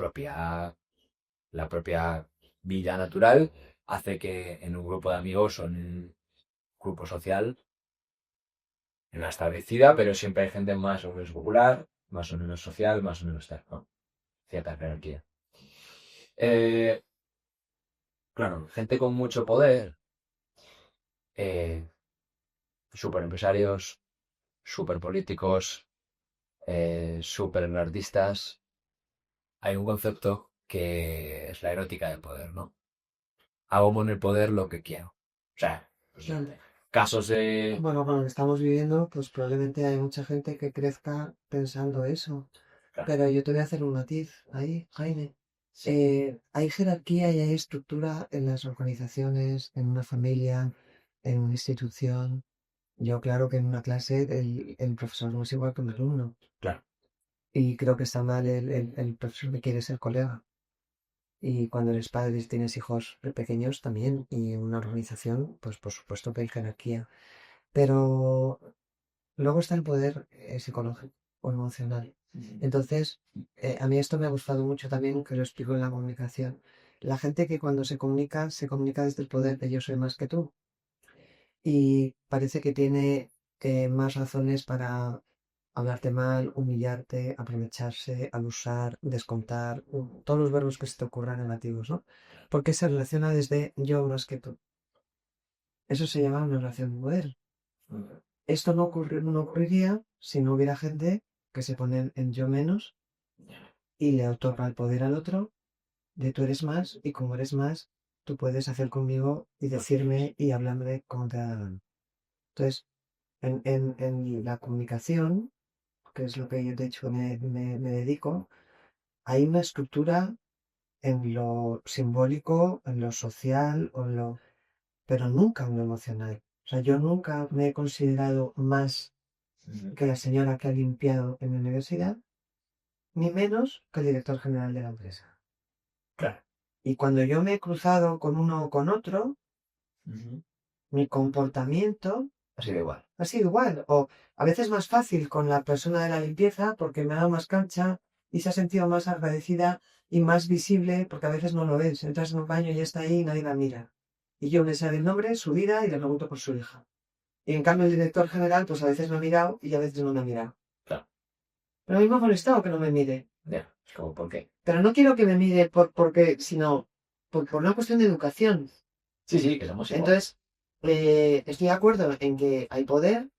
propia vida natural hace que en un grupo de amigos o en un grupo social, en una establecida, pero siempre hay gente más o menos popular, más o menos social, más o menos tal, ¿no? Cierta jerarquía. Eh, claro, gente con mucho poder, eh, super empresarios, super políticos, super artistas, hay un concepto que es la erótica del poder, ¿no? Hago con el poder lo que quiero. O sea, pues, Claro. casos de... Bueno, con lo que estamos viviendo, pues probablemente hay mucha gente que crezca pensando eso. Claro, Pero yo te voy a hacer un matiz ahí, Jaime. sí, Hay jerarquía y hay estructura en las organizaciones, en una familia, en una institución. Yo, claro que en una clase el profesor no es igual que un alumno. claro, Y creo que está mal el profesor que quiere ser colega. Y cuando eres padre y tienes hijos pequeños también. Y en una organización, pues por supuesto que hay jerarquía. Pero luego está el poder psicológico o emocional. Entonces, a mí esto me ha gustado mucho también, que lo explico en la comunicación. La gente que cuando se comunica desde el poder de yo soy más que tú. Y parece que tiene más razones para hablarte mal, humillarte, aprovecharse, abusar, descontar, todos los verbos que se te ocurran negativos, ¿no? Porque se relaciona desde yo más que tú. Eso se llama una relación de poder. Esto no ocurriría si no hubiera gente que se pone en yo menos y le otorga el poder al otro de tú eres más y como eres más, tú puedes hacer conmigo y decirme y hablarme como te da la gana. Entonces, en la comunicación, que es lo que yo de hecho me dedico, hay una estructura en lo simbólico, en lo social, pero nunca en lo emocional. O sea, yo nunca me he considerado más que la señora que ha limpiado en la universidad, ni menos que el director general de la empresa. claro. Y cuando yo me he cruzado con uno o con otro, Ujú. mi comportamiento Ha sido igual. ha sido igual. O a veces más fácil con la persona de la limpieza porque me ha dado más cancha y se ha sentido más agradecida y más visible porque a veces no lo ves. Entras en un baño y está ahí y nadie la mira. Y yo le sé el nombre, su vida y le pregunto por su hija. Y en cambio el director general pues a veces me ha mirado y a veces no me ha mirado. Claro, Pero a mí me ha molestado que no me mire. ya. Es como, ¿por qué? Pero no quiero que me mire porque, sino por una cuestión de educación. Sí, sí, que somos igual. Entonces, estoy de acuerdo en que hay poder.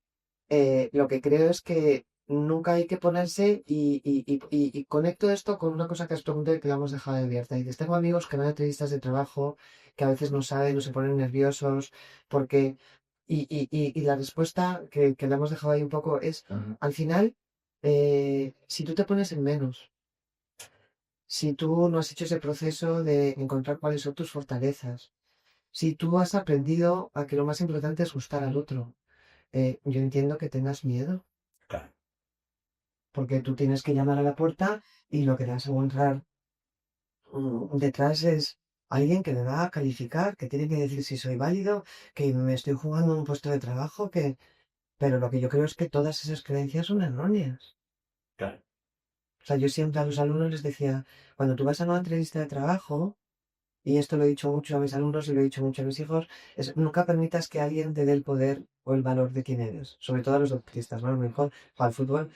Lo que creo es que nunca hay que ponerse y conecto esto con una cosa que has preguntado y que la hemos dejado abierta. Y dices, tengo amigos que van a entrevistas de trabajo que a veces no saben o se ponen nerviosos porque... Y la respuesta que la hemos dejado ahí un poco es, Ujú. al final, si tú te pones en menos, si tú no has hecho ese proceso de encontrar cuáles son tus fortalezas, si tú has aprendido a que lo más importante es gustar al otro, yo entiendo que tengas miedo, Claro, porque tú tienes que llamar a la puerta y lo que te vas a encontrar detrás es alguien que me va a calificar, que tiene que decir si soy válido, que me estoy jugando un puesto de trabajo, que... Pero lo que yo creo es que todas esas creencias son erróneas. claro. O sea, yo siempre a los alumnos les decía, cuando tú vas a una entrevista de trabajo, y esto lo he dicho mucho a mis alumnos y lo he dicho mucho a mis hijos, es nunca permitas que alguien te dé el poder o el valor de quién eres, sobre todo a los deportistas, ¿no? A lo mejor para el fútbol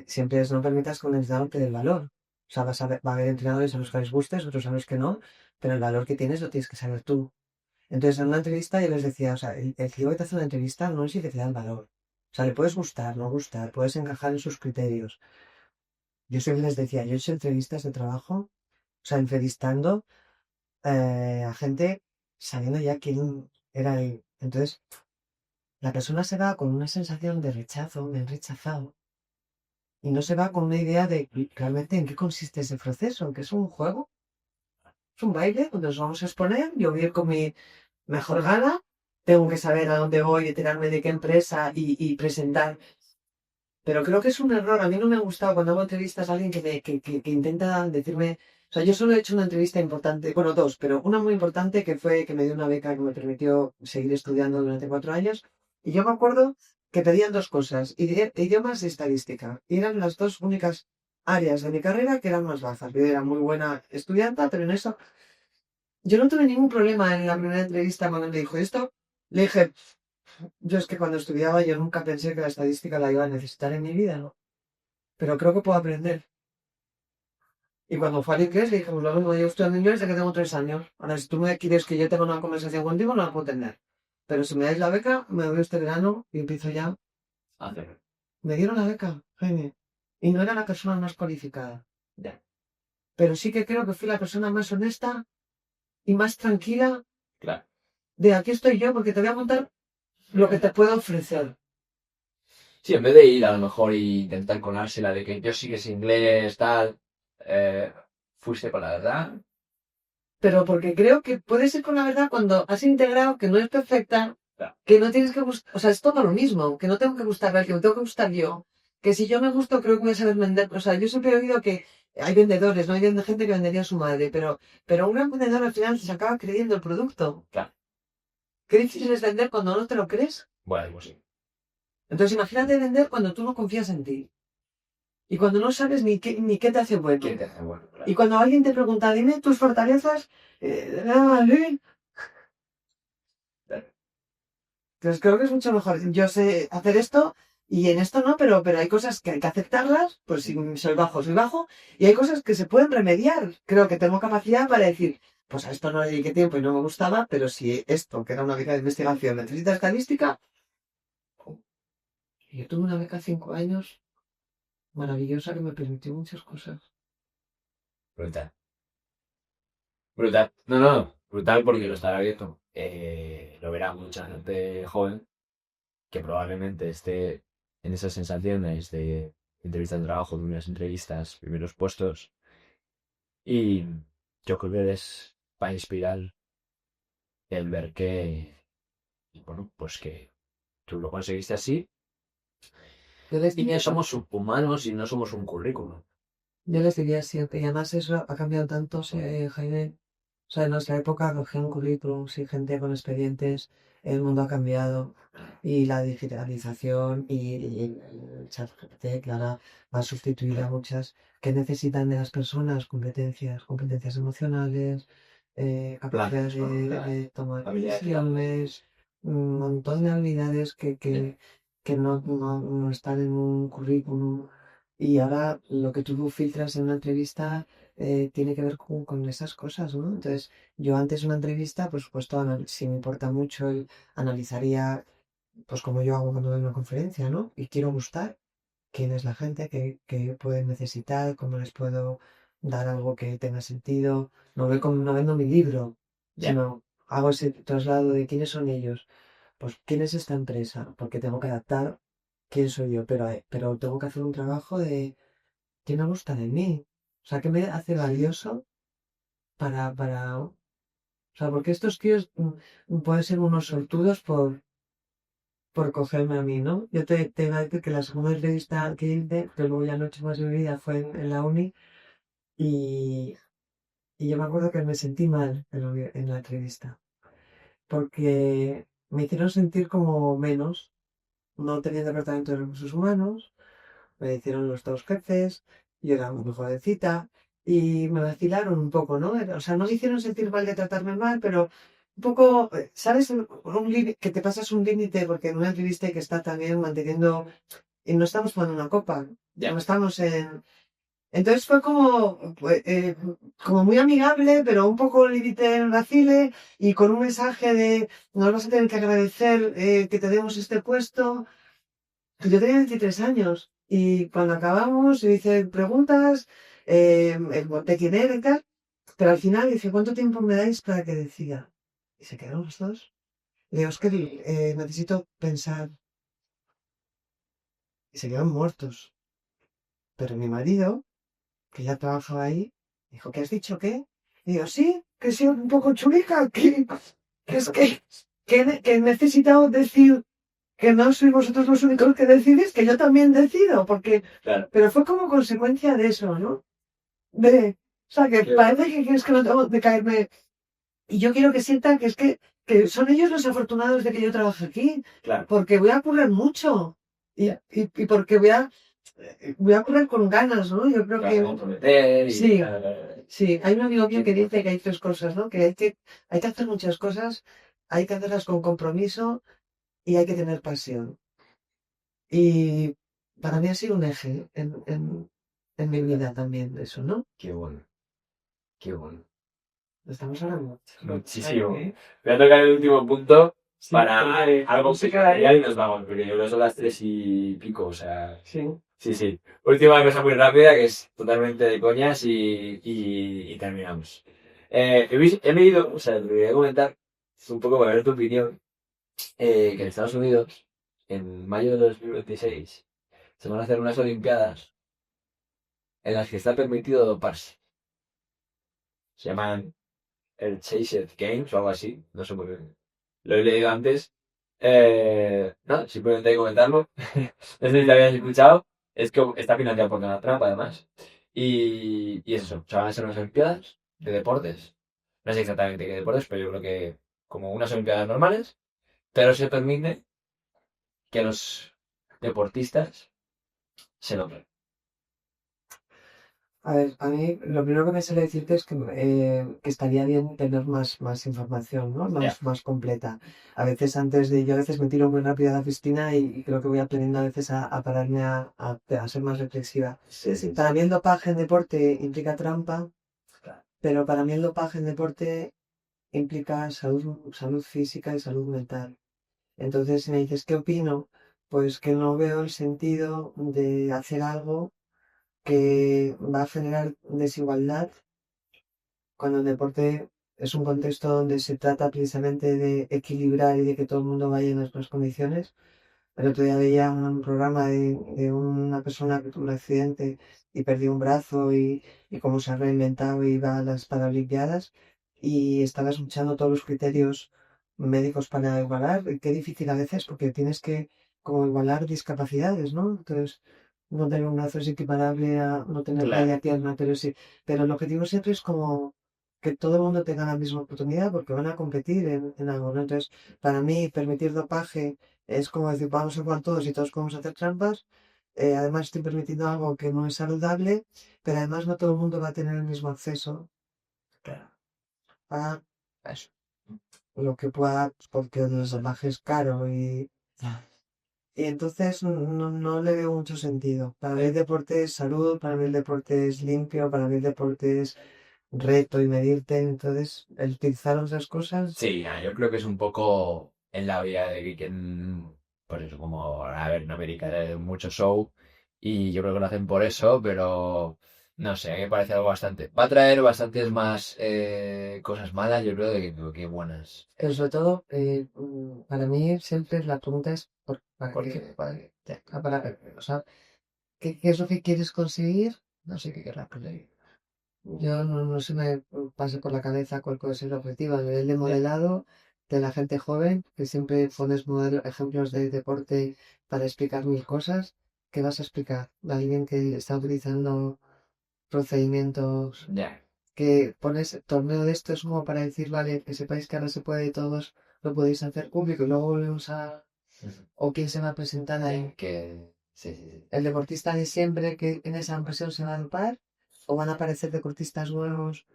siempre es no permitas que un entrenador te dé el valor. O sea, va a haber entrenadores a los que les gustes, otros a los que no, pero el valor que tienes lo tienes que saber tú. Entonces, en una entrevista yo les decía, o sea, el tío que te hace una entrevista no es si te da el valor. O sea, le puedes gustar, no gustar, puedes encajar en sus criterios. Yo siempre les decía, yo he hecho entrevistas de trabajo, o sea, entrevistando a gente sabiendo ya quién era él. Entonces, la persona se va con una sensación de rechazo, me han rechazado, y no se va con una idea de realmente en qué consiste ese proceso, que es un juego, es un baile donde nos vamos a exponer, yo voy a ir con mi mejor gana, tengo que saber a dónde voy, enterarme de qué empresa y presentar. Pero creo que es un error. A mí no me ha gustado cuando hago entrevistas a alguien que intenta decirme. O sea, yo solo he hecho una entrevista importante, bueno, dos, pero una muy importante que fue que me dio una beca que me permitió seguir estudiando durante 4 años. Y yo me acuerdo que pedían dos cosas, idiomas y estadística. Y eran las dos únicas áreas de mi carrera que eran más bajas. Yo era muy buena estudiante, pero en eso yo no tuve ningún problema en la primera entrevista cuando me dijo esto. Le dije, yo es que cuando estudiaba yo nunca pensé que la estadística la iba a necesitar en mi vida, ¿no? Pero creo que puedo aprender. Y cuando fue al inglés, le dije, pues lo mismo, yo estudiando inglés desde que tengo 3 años. Ahora, si tú me quieres que yo tenga una conversación contigo, no la puedo tener. Pero si me dais la beca, me voy este verano y empiezo ya. Hacer. Me dieron la beca, Jaime. Y no era la persona más cualificada. Ya, Pero sí que creo que fui la persona más honesta y más tranquila claro. de aquí estoy yo porque te voy a contar lo que te puedo ofrecer. Sí, en vez de ir a lo mejor e intentar colársela de que yo sí que sé inglés, tal, eh, fuiste con la verdad. Pero porque creo que puedes ir con la verdad cuando has integrado que no es perfecta, Claro. que no tienes que gustar, o sea, es todo lo mismo, que no tengo que gustar a él, que me tengo que gustar yo, que si yo me gusto creo que voy a saber vender, o sea, yo siempre he oído que hay vendedores, no hay gente que vendería a su madre, pero un gran vendedor al final se acaba creyendo el producto. Claro. Qué difícil es vender cuando no te lo crees. Bueno, pues sí. Entonces imagínate vender cuando tú no confías en ti y cuando no sabes ni qué te hace bueno. ¿Quién te hace bueno? Claro. Y cuando alguien te pregunta, dime tus fortalezas, ¿sí? Claro. Entonces creo que es mucho mejor. Yo sé hacer esto y en esto no, pero hay cosas que hay que aceptarlas, pues si soy bajo, y hay cosas que se pueden remediar. Creo que tengo capacidad para decir, pues a esto no le dediqué tiempo y no me gustaba, pero si esto, que era una beca de investigación, necesita estadística, yo tuve una beca 5 años maravillosa que me permitió muchas cosas. Brutal. Brutal. No, no, brutal porque lo estará abierto. Lo verá mucha gente joven que probablemente esté en esas sensaciones de entrevista de trabajo, de unas entrevistas, primeros puestos. Y yo creo que es para inspirar el ver que, bueno, pues que tú lo conseguiste así Yo les y que diría, somos humanos y no somos un currículum. yo les diría siempre, y además eso ha cambiado tanto, Jaime. O sea, en nuestra época cogían currículums y gente con expedientes, el mundo ha cambiado y la digitalización y el chat GPT, que ahora va a sustituir a muchas que necesitan de las personas competencias emocionales, capacidad de tomar decisiones, un montón de habilidades que no están en un currículum. Y ahora lo que tú filtras en una entrevista tiene que ver con esas cosas, ¿no? Entonces, yo antes una entrevista, por supuesto, si me importa mucho, analizaría, pues como yo hago cuando doy una conferencia, ¿no? Y quiero gustar quién es la gente, que pueden necesitar, cómo les puedo dar algo que tenga sentido. No vendo mi libro, Ya. sino hago ese traslado de quiénes son ellos. Pues quién es esta empresa, porque tengo que adaptar quién soy yo, pero tengo que hacer un trabajo de qué me gusta de mí. O sea, qué me hace valioso o sea, porque estos tíos pueden ser unos sortudos por cogerme a mí, ¿no? Yo te iba a decir que la segunda entrevista que hice, que luego ya no he hecho más en mi vida, fue en la uni, y, y yo me acuerdo que me sentí mal en la entrevista, porque me hicieron sentir como menos, no tenía departamento de recursos humanos, me hicieron los dos jefes, yo era muy jovencita, y me vacilaron un poco, ¿no? O sea, no me hicieron sentir mal de tratarme mal, pero un poco, ¿sabes? Que te pasas un límite, porque en una entrevista hay que estar también manteniendo, y no estamos tomando una copa, no estamos en... Entonces fue como, como muy amigable, pero un poco límite en vacile, y con un mensaje de, nos vas a tener que agradecer que te demos este puesto. Yo tenía 23 años y cuando acabamos yo hice preguntas de quién era y tal, pero al final dice, ¿cuánto tiempo me dais para que decida? Y se quedaron los dos. Le digo, es que necesito pensar. Y se quedaron muertos. Pero mi marido, que ya trabajaba ahí, dijo, ¿qué has dicho qué? Y digo, sí, que he sido un poco chulica, que es que he necesitado decir que no sois vosotros los únicos que decidís, que yo también decido, porque... Claro. Pero fue como consecuencia de eso, ¿no? O sea, que parece que es que no tengo de caerme... Y yo quiero que sientan que es que son ellos los afortunados de que yo trabaje aquí, Claro. porque voy a currar mucho y porque voy a currar con ganas, ¿no? Yo creo que... Comprometer y... Sí, sí. Hay un amigo mío que dice que hay tres cosas, ¿no? Que hay que hacer muchas cosas, hay que hacerlas con compromiso y hay que tener pasión. Y para mí ha sido un eje en mi vida también eso, ¿no? Qué bueno. Qué bueno. Estamos hablando. Muchísimo. ¿Eh? Voy a tocar el último punto Sí, para porque- algo musical y nos vamos, porque yo creo que son las 3:00 y pico, o sea... Sí. Sí, sí. Última cosa muy rápida, que es totalmente de coñas y terminamos. He leído, o sea, te voy a comentar, es un poco para ver tu opinión, que en Estados Unidos, en mayo de 2026, se van a hacer unas Olimpiadas en las que está permitido doparse. Se llaman el Chased Games o algo así, no sé muy bien. Lo he leído antes. No, simplemente hay que comentarlo. No sé si lo habías escuchado. Es que está financiado por Donald Trump, además. Y es eso. O sea, van a ser unas Olimpiadas de deportes. No sé exactamente qué deportes, pero yo creo que como unas Olimpiadas normales. Pero se permite que los deportistas se dopen. A ver, a mí lo primero que me sale decirte es que estaría bien tener más información, ¿no? Más completa. A veces me tiro muy rápido a la piscina y creo que voy aprendiendo a veces a pararme a ser más reflexiva. Sí. Para mí el dopaje en deporte implica trampa, pero para mí el dopaje en deporte implica salud física y salud mental. Entonces, si me dices qué opino, pues que no veo el sentido de hacer algo que va a generar desigualdad cuando el deporte es un contexto donde se trata precisamente de equilibrar y de que todo el mundo vaya en las mismas condiciones. El otro día veía un programa de una persona que tuvo un accidente y perdió un brazo y cómo se ha reinventado y va a las Paralimpiadas y estaba escuchando todos los criterios médicos para igualar. Y qué difícil a veces porque tienes que como igualar discapacidades, ¿no? Entonces, no tener un brazo es equiparable a no tener media pierna, pero sí. Pero el objetivo siempre es como que todo el mundo tenga la misma oportunidad porque van a competir en algo, ¿no? Entonces, para mí, permitir dopaje es como decir, vamos a jugar todos y todos podemos hacer trampas. Además, estoy permitiendo algo que no es saludable, pero además no todo el mundo va a tener el mismo acceso a eso, lo que pueda, porque el salvaje es caro y entonces no le veo mucho sentido. Para mí el deporte es salud, para mí el deporte es limpio, para mí el deporte es reto y medirte. Entonces, el utilizar esas cosas. Sí, yo creo que es un poco en la vida de que, pues eso, como, a ver, en América hay mucho show y yo creo que lo hacen por eso, pero no sé, a mí me parece algo bastante. Va a traer bastantes más cosas malas, yo creo, de que buenas. Pero sobre todo, para mí siempre la pregunta es ¿para qué? O sea, ¿qué es lo que quieres conseguir? No sé qué querrás conseguir. Yo no se me pasa por la cabeza cuál puede ser el objetivo a nivel de modelado de la gente joven, que siempre pones ejemplos de deporte para explicar mil cosas. ¿Qué vas a explicar? De alguien que está utilizando procedimientos Ya. que pones torneo de esto es como para decir, vale, que sepáis que ahora se puede todos, lo podéis hacer público y luego volvemos a... ¿O quién se va a presentar ahí? Que Sí, sí, sí. El deportista de siempre que en esa ocasión se va a dopar o van a aparecer deportistas nuevos.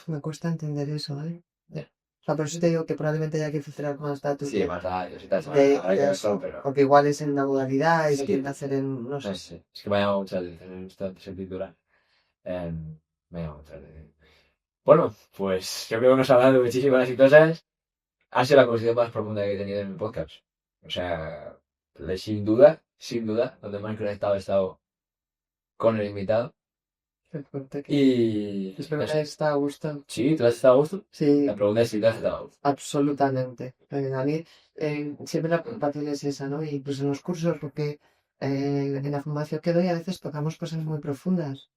Me cuesta entender eso, ¿eh? Ya. O sea, por eso te digo que probablemente haya que filtrar más datos Sí, más radios y tal. de De eso, pero... porque igual es en una modalidad y se Sí. quieren hacer en, no No sé. sé. Es que me ha llamado mucho la atención esta pintura. Me ha llamado mucho la atención. Bueno, pues yo creo que hemos hablado de muchísimas cosas. Ha sido la conversación más profunda que he tenido en el podcast. O sea, sin duda, donde más conectado he estado con el invitado. Qué fuerte que- Y... Espero no que sé. está a gusto. ¿Sí? ¿Tú has estado a gusto? Sí, La pregunta es si te has estado a gusto. absolutamente. A mí siempre la preocupación es esa, ¿no? Y pues en los cursos, porque en la formación que doy a veces tocamos cosas muy profundas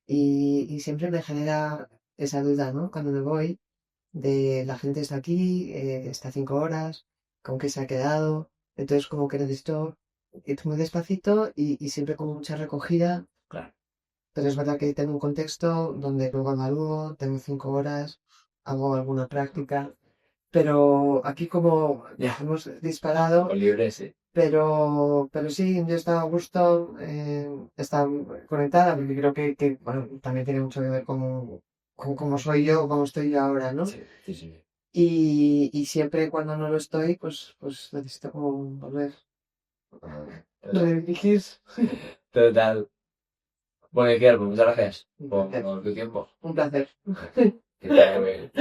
y siempre me genera esa duda, ¿no? Cuando me voy, de la gente está aquí, está 5 horas, con qué se ha quedado, entonces como que necesito ir muy despacito y siempre con mucha recogida, Claro. pero es verdad que tengo un contexto donde luego evalúo, tengo 5 horas, hago alguna práctica, pero aquí como Ya. hemos disparado, Con libre, sí. pero sí, yo estaba a gusto, estaba conectada, porque creo que, bueno, también tiene mucho que ver con cómo soy yo, cómo estoy yo ahora, ¿no? Sí, sí, sí. Y siempre cuando no lo estoy, pues necesito como volver. Redirigir. Total. Bueno, Iker, pues muchas gracias Un por placer. tu tiempo. Un placer. Que te vaya muy bien.